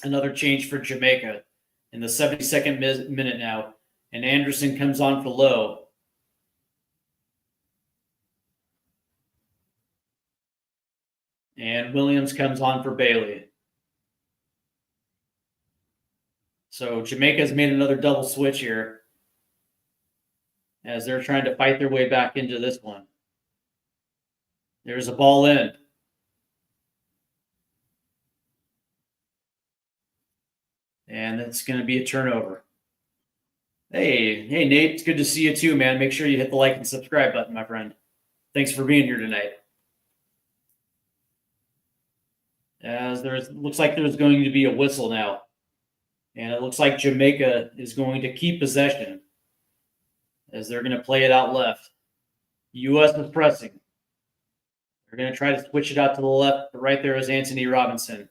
another change for Jamaica in the 72nd minute now. And Anderson comes on for Lowe. And Williams comes on for Bailey. So Jamaica's made another double switch here as they're trying to fight their way back into this one. There's a ball in. And it's going to be a turnover. Hey, Nate, it's good to see you too, man. Make sure you hit the like and subscribe button, my friend. Thanks for being here tonight. As looks like there's going to be a whistle now. And it looks like Jamaica is going to keep possession as they're going to play it out left. U.S. is pressing. They're going to try to switch it out to the left, but right there is Anthony Robinson.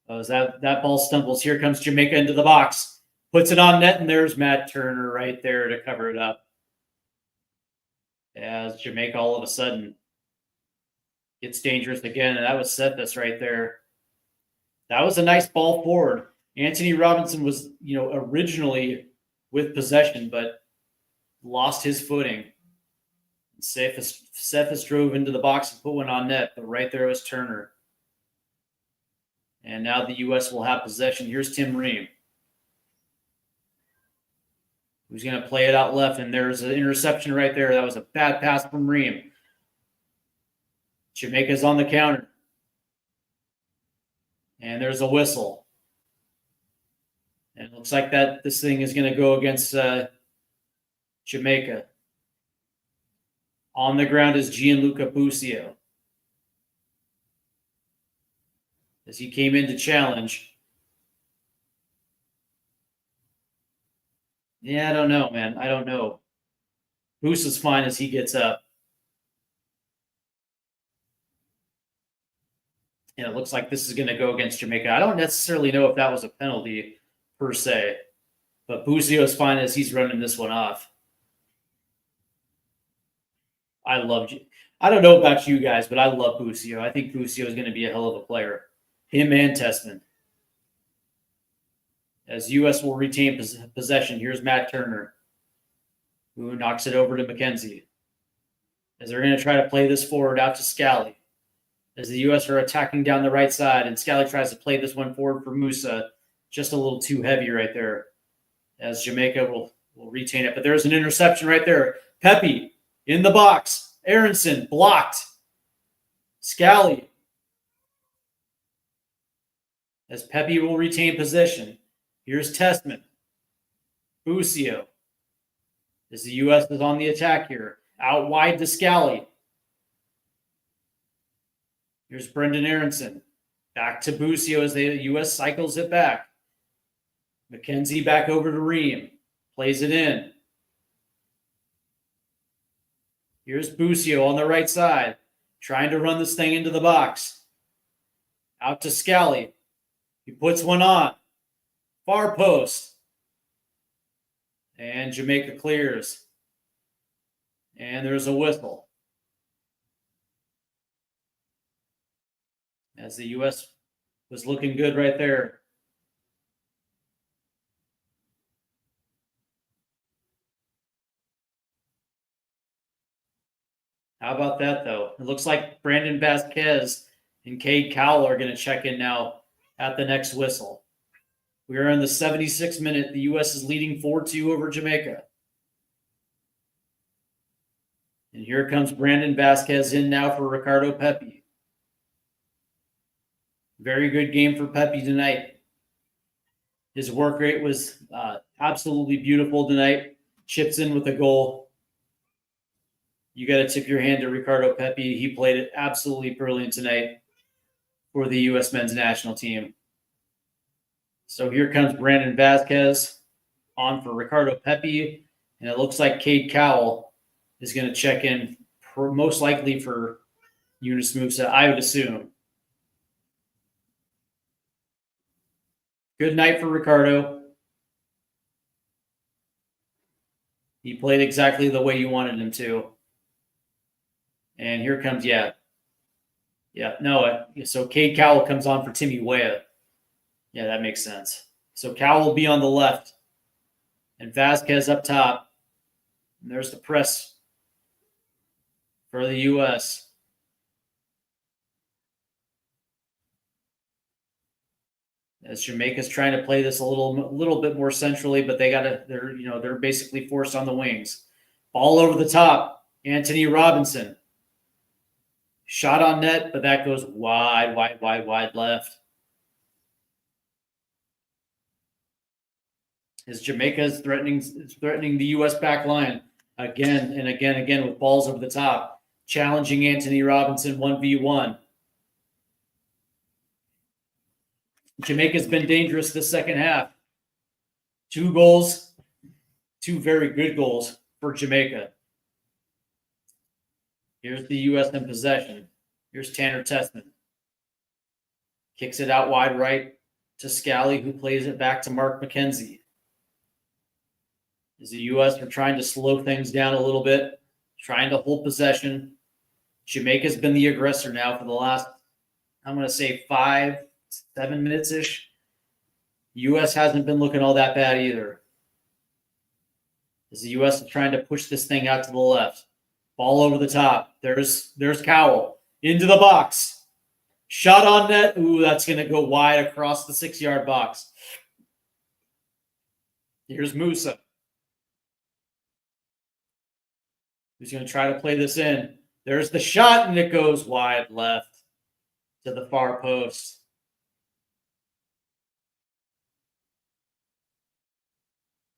As that ball stumbles, here comes Jamaica into the box. Puts it on net, and there's Matt Turner right there to cover it up. As Jamaica all of a sudden gets dangerous again, and that was Cephas right there. That was a nice ball forward. Anthony Robinson was, originally with possession, but lost his footing. Cephas drove into the box and put one on net, but right there was Turner. And now the U.S. will have possession. Here's Tim Ream, who's going to play it out left, and there's an interception right there. That was a bad pass from Ream. Jamaica's on the counter. And there's a whistle. And it looks like this thing is going to go against Jamaica. On the ground is Gianluca Busio, as he came in to challenge. Yeah, I don't know, man. I don't know. Boos is fine as he gets up. And it looks like this is going to go against Jamaica. I don't necessarily know if that was a penalty per se, but Busio is fine as he's running this one off. I don't know about you guys, but I love Busio. I think Busio is going to be a hell of a player. Him and Tessman. As U.S. will retain possession, here's Matt Turner, who knocks it over to McKenzie. As they're going to try to play this forward out to Scally. As the U.S. are attacking down the right side, and Scally tries to play this one forward for Musa. Just a little too heavy right there. As Jamaica will retain it. But there's an interception right there. Pepe in the box. Aronson blocked. Scally. As Pepe will retain possession. Here's Tessman. Busio. As the U.S. is on the attack here. Out wide to Scally. Here's Brendan Aronson. Back to Busio as the U.S. cycles it back. McKenzie back over to Ream. Plays it in. Here's Busio on the right side. Trying to run this thing into the box. Out to Scally. He puts one on. Far post. And Jamaica clears. And there's a whistle. As the U.S. was looking good right there. How about that, though? It looks like Brandon Vasquez and Cade Cowell are going to check in now at the next whistle. We are in the 76th minute. The U.S. is leading 4-2 over Jamaica. And here comes Brandon Vasquez in now for Ricardo Pepi. Very good game for Pepi tonight. His work rate was absolutely beautiful tonight. Chips in with a goal. You got to tip your hand to Ricardo Pepi. He played it absolutely brilliant tonight for the U.S. men's national team. So here comes Brandon Vasquez on for Ricardo Pepi. And it looks like Cade Cowell is going to check in most likely for Yunus Musa, I would assume. Good night for Ricardo. He played exactly the way you wanted him to. And here comes, so Cade Cowell comes on for Timmy Weah. Yeah, that makes sense. So Cowell will be on the left and Vasquez up top. And there's the press for the U.S. As Jamaica's trying to play this a little bit more centrally, but they're basically forced on the wings. Ball over the top, Anthony Robinson. Shot on net, but that goes wide left. As Jamaica is threatening the U.S. back line again and again with balls over the top, challenging Anthony Robinson 1v1. Jamaica's been dangerous this second half. 2 goals, 2 very good goals for Jamaica. Here's the U.S. in possession. Here's Tanner Tessman. Kicks it out wide right to Scally, who plays it back to Mark McKenzie. As the U.S. are trying to slow things down a little bit, trying to hold possession. Jamaica's been the aggressor now for the last, I'm going to say 5-7 minutes-ish. U.S. hasn't been looking all that bad either. As the U.S. is trying to push this thing out to the left. Ball over the top. There's Cowell. Into the box. Shot on net. Ooh, that's going to go wide across the 6-yard box. Here's Musa. Who's going to try to play this in. There's the shot, and it goes wide left to the far post.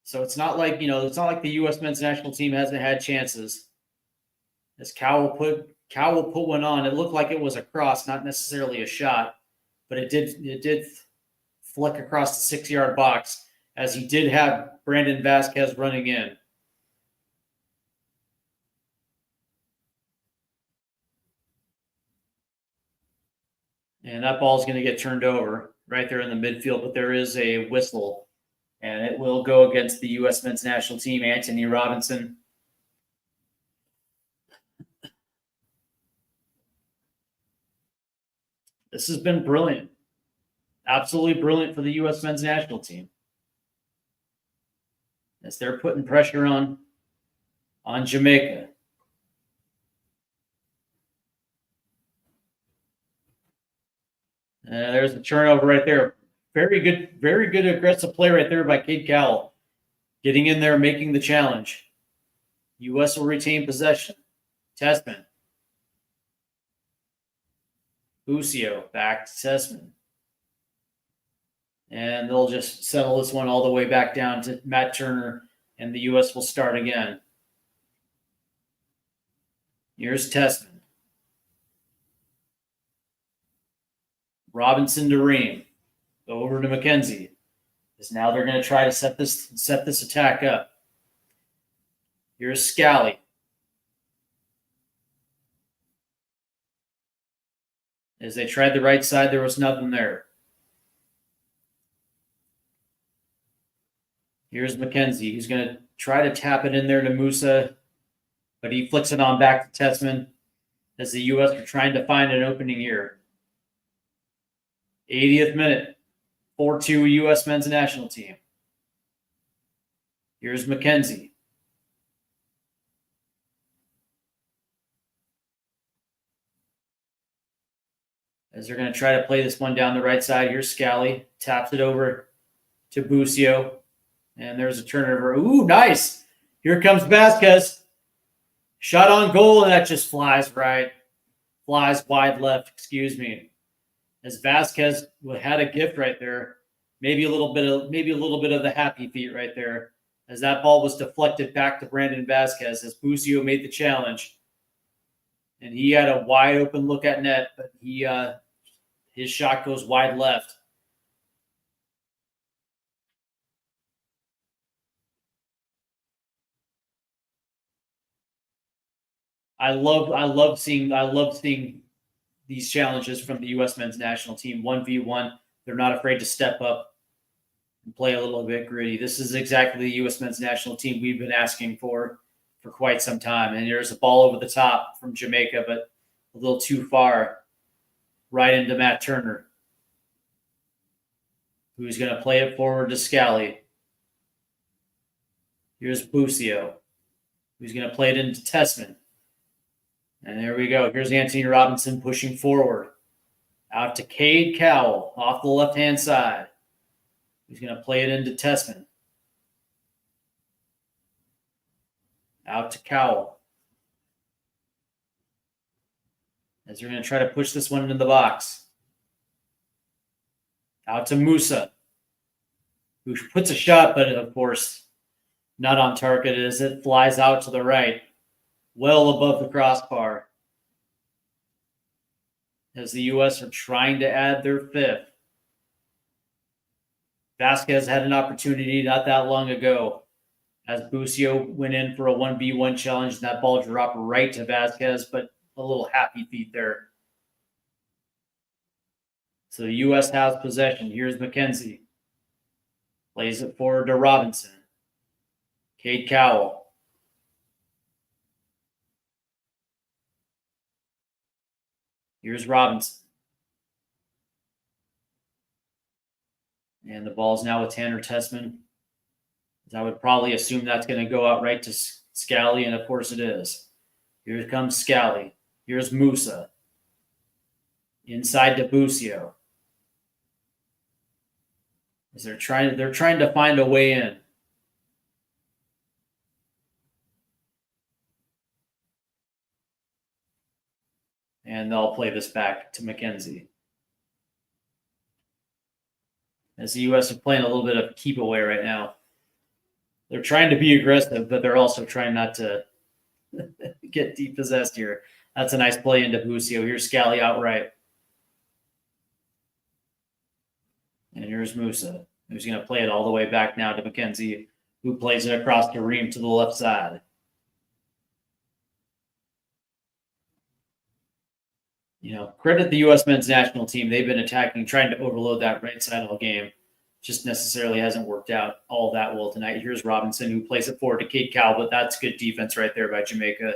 So it's not like the U.S. men's national team hasn't had chances. As Cowell put one on. It looked like it was a cross, not necessarily a shot, but it did flick across the 6-yard box as he did have Brandon Vasquez running in. And that ball is going to get turned over right there in the midfield, but there is a whistle, and it will go against the U.S. men's national team, Anthony Robinson. This has been brilliant. Absolutely brilliant for the U.S. men's national team. As they're putting pressure on Jamaica. There's the turnover right there. Very good aggressive play right there by Cade Cowell. Getting in there, making the challenge. U.S. will retain possession. Tessman. Busio back to Tessman. And they'll just settle this one all the way back down to Matt Turner, and the U.S. will start again. Here's Tessman. Robinson to Ream. Go over to McKenzie. Because now they're going to try to set this attack up. Here's Scally. As they tried the right side, there was nothing there. Here's McKenzie. He's going to try to tap it in there to Musa, but he flicks it on back to Tessman as the U.S. are trying to find an opening here. 80th minute, 4-2 U.S. men's national team. Here's McKenzie. as they're going to try to play this one down the right side. Here's Scally. Taps it over to Busio. And there's a turnover. Ooh, nice. Here comes Vasquez. Shot on goal, and that just flies right. Flies wide left, excuse me. As Vasquez had a gift right there. Maybe a little bit of the happy feet right there. As that ball was deflected back to Brandon Vasquez as Busio made the challenge. And he had a wide open look at net, but his shot goes wide left. I love seeing these challenges from the U.S. men's national team. 1v1, they're not afraid to step up and play a little bit gritty. This is exactly the U.S. men's national team we've been asking for quite some time. And there's a ball over the top from Jamaica, but a little too far, right into Matt Turner, who's going to play it forward to Scally. Here's Busio, who's going to play it into Tessman. And there we go. Here's Anthony Robinson pushing forward. Out to Cade Cowell off the left-hand side. He's going to play it into Tessman. Out to Cowell. As they're going to try to push this one into the box. Out to Musa, who puts a shot, but of course, not on target as it flies out to the right, well above the crossbar. As the U.S. are trying to add their fifth. Vasquez had an opportunity not that long ago as Busio went in for a 1v1 challenge, and that ball dropped right to Vasquez, but a little happy feet there. So the U.S. has possession. Here's McKenzie. Plays it forward to Robinson. Cade Cowell. Here's Robinson. And the ball's now with Tanner Tessman. I would probably assume that's going to go out right to Scally, and of course it is. Here comes Scally. Here's Musa. Inside to Busio. As they're trying to find a way in. And they'll play this back to McKenzie. As the U.S. are playing a little bit of keep away right now. They're trying to be aggressive, but they're also trying not to get depossessed here. That's a nice play into Busio. Here's Scally outright. And here's Musa, who's going to play it all the way back now to McKenzie, who plays it across the ream to the left side. You know, credit the U.S. men's national team. They've been attacking, trying to overload that right side all game. Just necessarily hasn't worked out all that well tonight. Here's Robinson, who plays it forward to Cade Cowell, but that's good defense right there by Jamaica.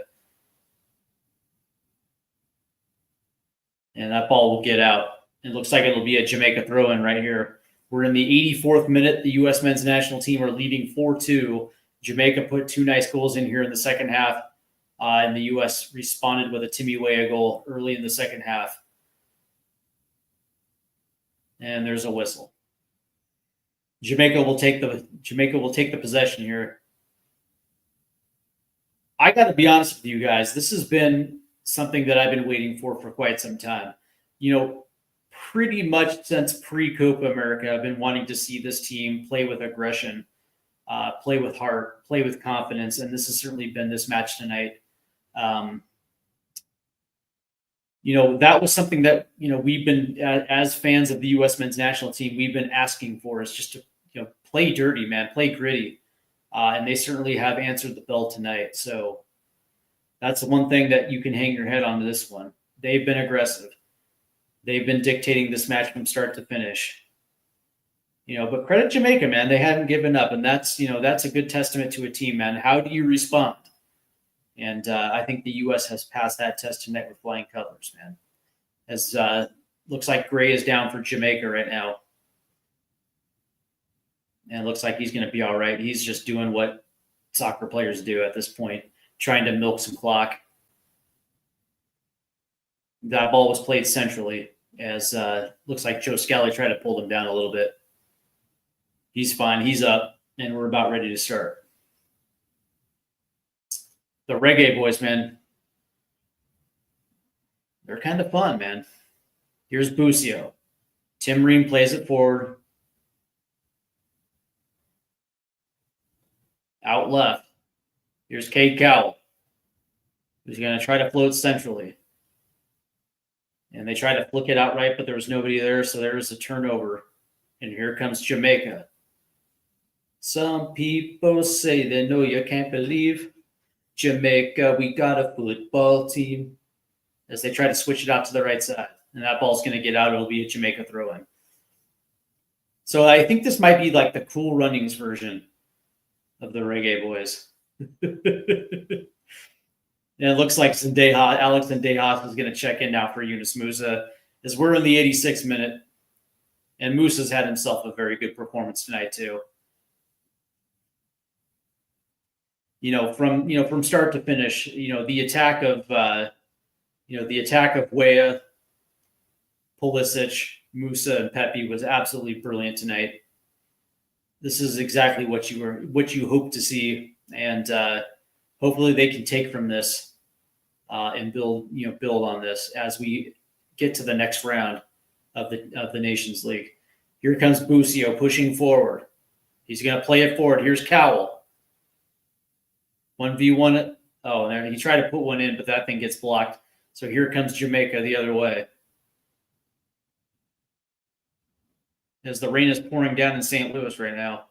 And that ball will get out. It looks like it'll be a Jamaica throw-in right here. We're in the 84th minute. The U.S. men's national team are leading 4-2. Jamaica put two nice goals in here in the second half. And the U.S. responded with a Timmy Weah goal early in the second half. And there's a whistle. Jamaica will take the possession here. I got to be honest with you guys. This has been something that I've been waiting for quite some time. You know, pretty much since pre-Copa America, I've been wanting to see this team play with aggression, play with heart, play with confidence, and this has certainly been this match tonight. You know, that was something that, you know, we've been, as fans of the U.S. men's national team, we've been asking for, is just to, you know, play dirty, man, play gritty. And they certainly have answered the bell tonight. So that's the one thing that you can hang your head on to this one. They've been aggressive. They've been dictating this match from start to finish. You know, but credit Jamaica, man. They haven't given up. And that's, you know, that's a good testament to a team, man. How do you respond? And I think the U.S. has passed that test tonight with flying colors, man. As looks like Gray is down for Jamaica right now. And it looks like he's going to be all right. He's just doing what soccer players do at this point, trying to milk some clock. That ball was played centrally. as looks like Joe Scally tried to pull him down a little bit. He's fine. He's up, and we're about ready to start. The Reggae Boyz, man. They're kind of fun, man. Here's Busio. Tim Ream plays it forward. Out left. Here's Cade Cowell, who's going to try to float centrally. And they tried to flick it out right, but there was nobody there, so there was a turnover. And here comes Jamaica. Some people say they know you can't believe. Jamaica, we got a football team. As they try to switch it out to the right side. And that ball's going to get out. It'll be a Jamaica throw-in. So I think this might be like the Cool Runnings version of the Reggae Boyz. And it looks like Alex Zendejas is going to check in now for Yunus Musa, as we're in the 86th minute. And Musa's had himself a very good performance tonight too. From start to finish, the attack of Weah, Pulisic, Musa, and Pepe was absolutely brilliant tonight. This is exactly what you hope to see, and hopefully they can take from this and build on this as we get to the next round of the Nations League. Here comes Busio pushing forward. He's going to play it forward. Here's Cowell. 1v1. Oh, there he tried to put one in, but that thing gets blocked. So here comes Jamaica the other way. As the rain is pouring down in St. Louis right now.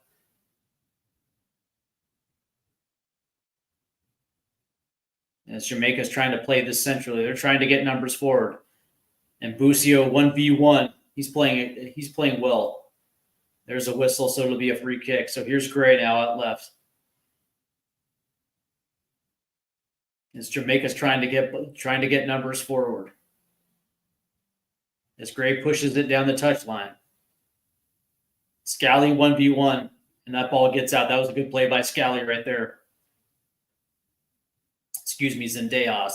As Jamaica's trying to play this centrally. They're trying to get numbers forward. And Busio 1v1. He's playing well. There's a whistle, so it'll be a free kick. So here's Gray now out left. As Jamaica's trying to get numbers forward. As Gray pushes it down the touchline. Scally 1v1, and that ball gets out. That was a good play by Scally right there. Excuse me, Zendejas.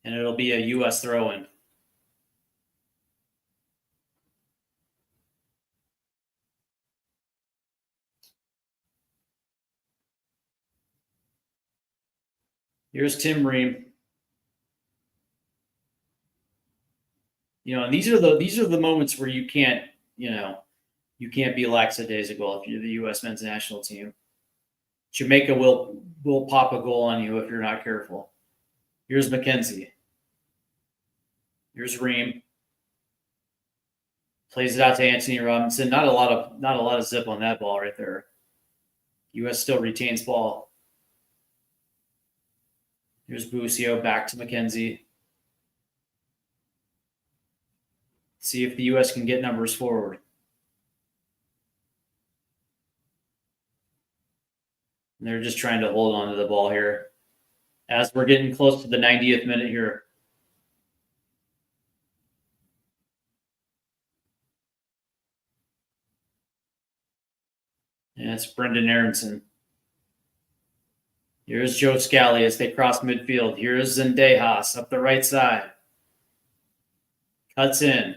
And it'll be a U.S. throw-in. Here's Tim Ream. And these are the moments where you can't be lackadaisical if you're the U.S. men's national team. Jamaica will pop a goal on you if you're not careful. Here's McKenzie. Here's Ream. Plays it out to Anthony Robinson. Not a lot of zip on that ball right there. U.S. still retains ball. Here's Busio back to McKenzie. See if the U.S. can get numbers forward. And they're just trying to hold on to the ball here as we're getting close to the 90th minute here. And it's Brendan Aronson. Here's Joe Scally as they cross midfield. Here's Zendejas up the right side. Cuts in.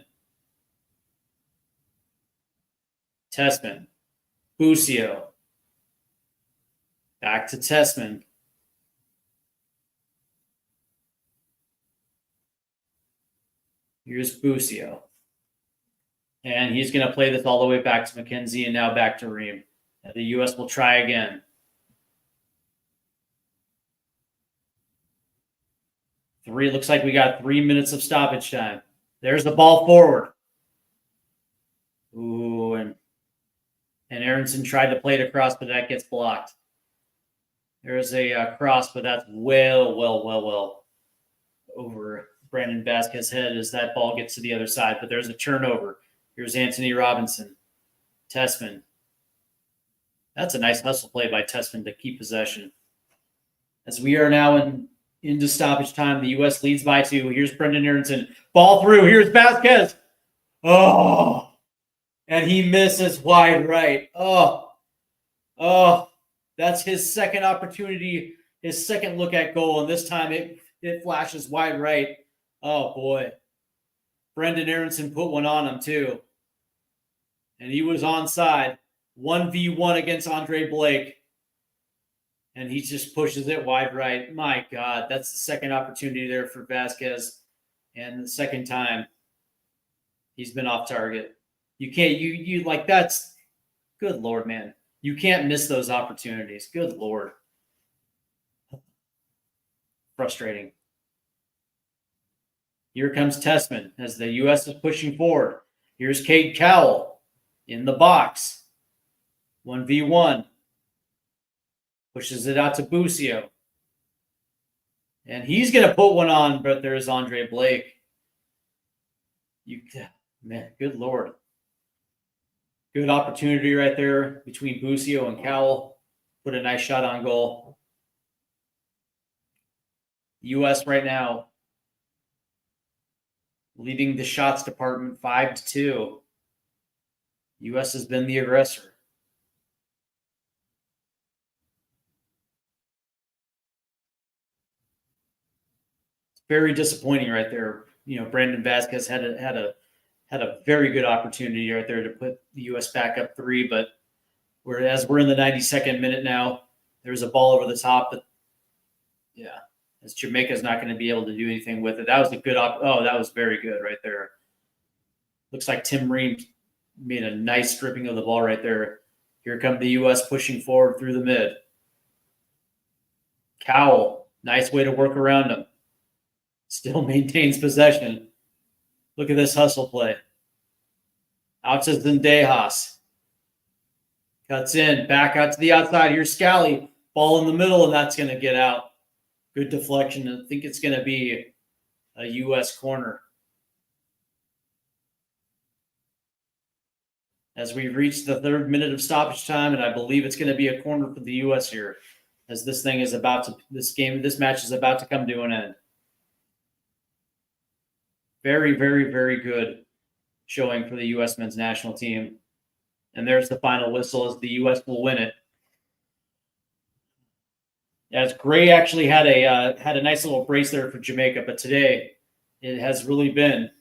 Tessman. Busio. Back to Tessman. Here's Busio. And he's going to play this all the way back to McKenzie and now back to Ream. The U.S. will try again. Looks like we got 3 minutes of stoppage time. There's the ball forward. Ooh, and Aronson tried to play it across, but that gets blocked. There's a cross, but that's well over Brandon Vasquez's head as that ball gets to the other side. But there's a turnover. Here's Anthony Robinson. Tessman. That's a nice hustle play by Tessman to keep possession. As we are now into stoppage time, the U.S. leads by 2. Here's Brendan Aronson. Ball through. Here's Vasquez. Oh, and he misses wide right. Oh, that's his second opportunity, his second look at goal, and this time it flashes wide right. Oh, boy. Brendan Aronson put one on him too. And he was onside. 1v1 against Andre Blake. And he just pushes it wide right. My God, that's the second opportunity there for Vasquez. And the second time he's been off target. You can't, you like, that's good Lord, man. You can't miss those opportunities. Good Lord. Frustrating. Here comes Tessman as the U.S. is pushing forward. Here's Cade Cowell in the box. 1v1. Pushes it out to Busio. And he's going to put one on, but there's Andre Blake. Man, good Lord. Good opportunity right there between Busio and Cowell. Put a nice shot on goal. The U.S. right now leading the shots department 5-2. U.S. has been the aggressor. Very disappointing right there. You know, Brandon Vasquez had a very good opportunity right there to put the U.S. back up 3, but whereas we're in the 92nd minute now, there's a ball over the top, but yeah, as Jamaica's not going to be able to do anything with it. That was a good that was very good right there. Looks like Tim Ream made a nice stripping of the ball right there. Here come the U.S. pushing forward through the mid. Cowell, nice way to work around him. Still maintains possession. Look at this hustle play. Out to Zendejas. Cuts in, back out to the outside. Here's Scally. Ball in the middle, and that's going to get out. Good deflection. I think it's going to be a U.S. corner. As we reach the 3rd minute of stoppage time, and I believe it's going to be a corner for the U.S. here, as this match is about to come to an end. Very, very, very good showing for the U.S. men's national team. And there's the final whistle as the U.S. will win it. As Gray actually had a nice little brace there for Jamaica, but today it has really been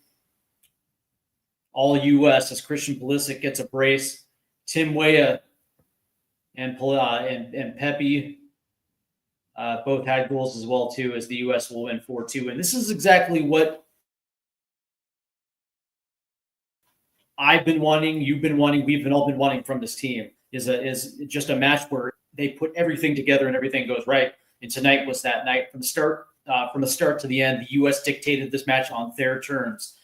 all U.S. as Christian Pulisic gets a brace. Tim Weah and Pepe both had goals as well too, as the U.S. will win 4-2. And this is exactly what I've been wanting, you've been wanting, we've all been wanting from this team is just a match where they put everything together and everything goes right. And tonight was that night. From the start to the end, the U.S. dictated this match on their terms,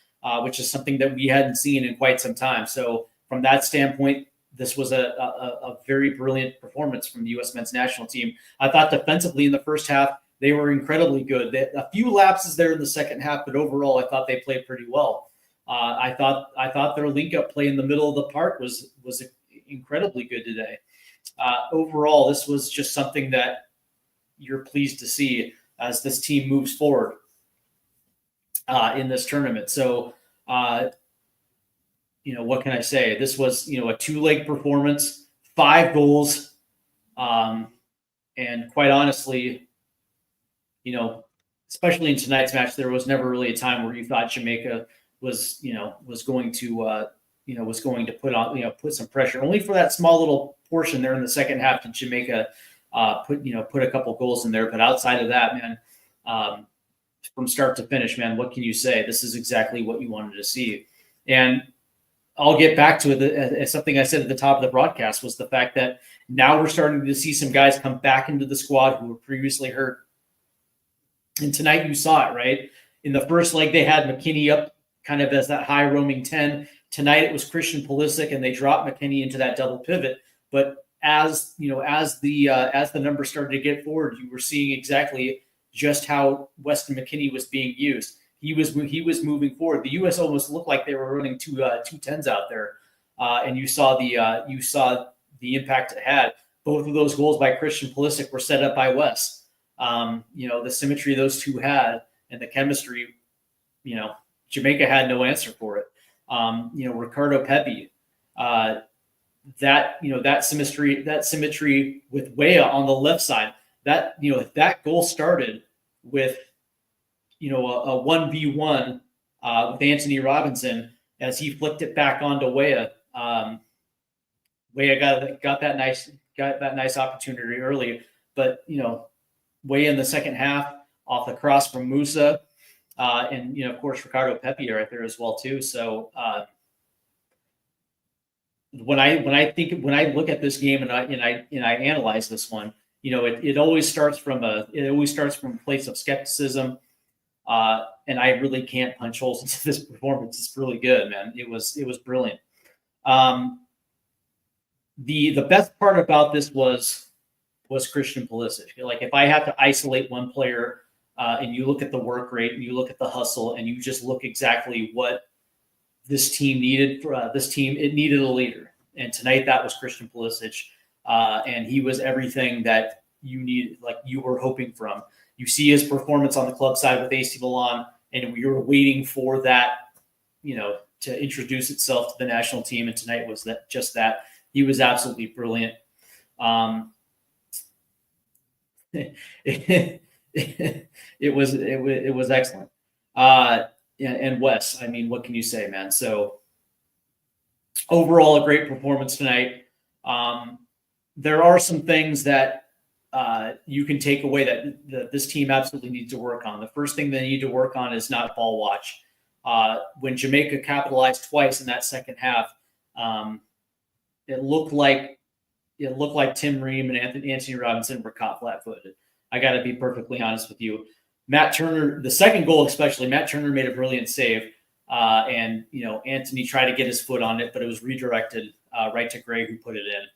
which is something that we hadn't seen in quite some time. So from that standpoint, this was a very brilliant performance from the U.S. men's national team. I thought defensively in the first half, they were incredibly good. A few lapses there in the second half, but overall, I thought they played pretty well. I thought their link-up play in the middle of the park was incredibly good today. Overall, this was just something that you're pleased to see as this team moves forward in this tournament. So, what can I say? This was, a 2-leg performance, 5 goals, and quite honestly, especially in tonight's match, there was never really a time where you thought Jamaica was going to put some pressure. Only for that small little portion there in the second half did Jamaica put a couple goals in there. But outside of that, man, from start to finish, man, what can you say? This is exactly what you wanted to see. And I'll get back to it as something I said at the top of the broadcast was the fact that now we're starting to see some guys come back into the squad who were previously hurt. And tonight you saw it, right? In the first leg, they had McKinney up kind of as that high roaming 10. Tonight it was Christian Pulisic, and they dropped McKinney into that double pivot. But as the numbers started to get forward, you were seeing exactly just how Weston McKinney was being used. He was moving forward. The U.S. almost looked like they were running two 10s out there, and you saw the impact it had. Both of those goals by Christian Pulisic were set up by Wes. The symmetry those two had and the chemistry, Jamaica had no answer for it. Ricardo Pepi, that symmetry with Weah on the left side, that goal started with, a 1v1 with Anthony Robinson as he flicked it back onto Weah. Weah got that nice opportunity early, but Weah in the second half off the cross from Musa, and of course Ricardo Pepi right there as well too. So when I look at this game and I analyze this one, it always starts from a place of skepticism, and I really can't punch holes into this performance. It's really good, man. It was brilliant. The best part about this was Christian Pulisic. Like, if I have to isolate one player, and you look at the work rate and you look at the hustle and you just look exactly what this team needed for this team, it needed a leader. And tonight that was Christian Pulisic, and he was everything that you need, like you were hoping from. You see his performance on the club side with AC Milan, and we were waiting for that, to introduce itself to the national team. And tonight was just that. He was absolutely brilliant. It was excellent. And Wes, I mean, what can you say, man? So overall, a great performance tonight. There are some things that you can take away that this team absolutely needs to work on. The first thing they need to work on is not ball watch. When Jamaica capitalized twice in that second half, it looked like Tim Ream and Anthony Robinson were caught flat-footed. I got to be perfectly honest with you. Matt Turner, the second goal especially, Matt Turner made a brilliant save, and Anthony tried to get his foot on it, but it was redirected right to Gray, who put it in.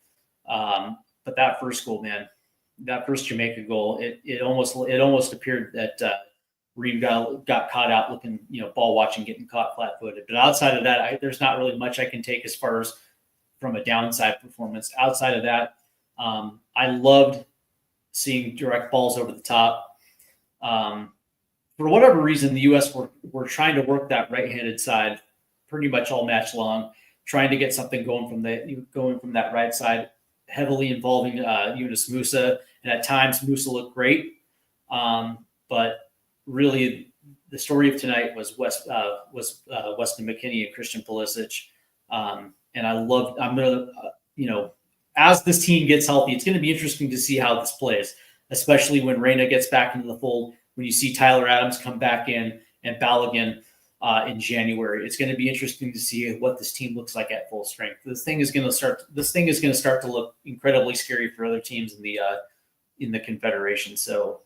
But that first goal, man, that first Jamaica goal, it almost appeared that Ream got caught out looking, ball watching, getting caught flat-footed. But outside of that, there's not really much I can take as far as from a downside performance. Outside of that, I loved seeing direct balls over the top. For whatever reason, the U.S. were trying to work that right-handed side pretty much all match long, trying to get something going from that right side, heavily involving Yunus Musa, and at times Musa looked great. But really, the story of tonight was Weston McKennie and Christian Pulisic. And I'm going to, as this team gets healthy, it's going to be interesting to see how this plays, especially when Reyna gets back into the fold, when you see Tyler Adams come back in and Balogun in January. It's going to be interesting to see what this team looks like at full strength. This thing is going to start to look incredibly scary for other teams in the Confederation. So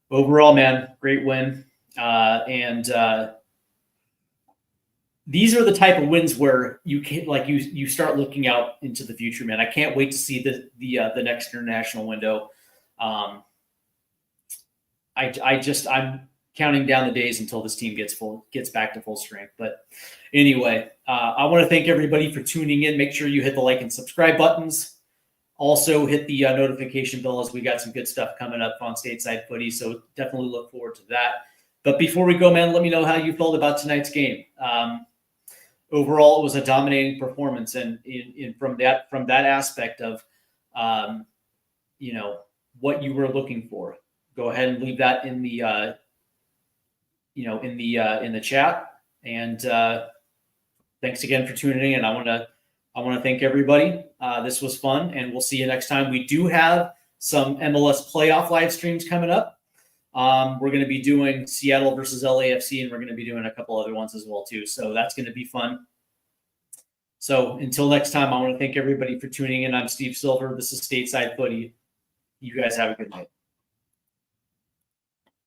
overall, man, great win. And these are the type of wins where you start looking out into the future, man. I can't wait to see the next international window. I'm counting down the days until this team gets back to full strength. But anyway, I want to thank everybody for tuning in. Make sure you hit the like and subscribe buttons. Also hit the notification bell, as we got some good stuff coming up on Stateside Footy. So definitely look forward to that. But before we go, man, let me know how you felt about tonight's game. Overall, it was a dominating performance, and from that aspect of, what you were looking for. Go ahead and leave that in the, in the chat. And thanks again for tuning in. I want to thank everybody. This was fun, and we'll see you next time. We do have some MLS playoff live streams coming up. We're going to be doing Seattle versus LAFC, and we're going to be doing a couple other ones as well too. So that's going to be fun. So until next time, I want to thank everybody for tuning in. I'm Steve Silver. This is Stateside Footy. You guys have a good night.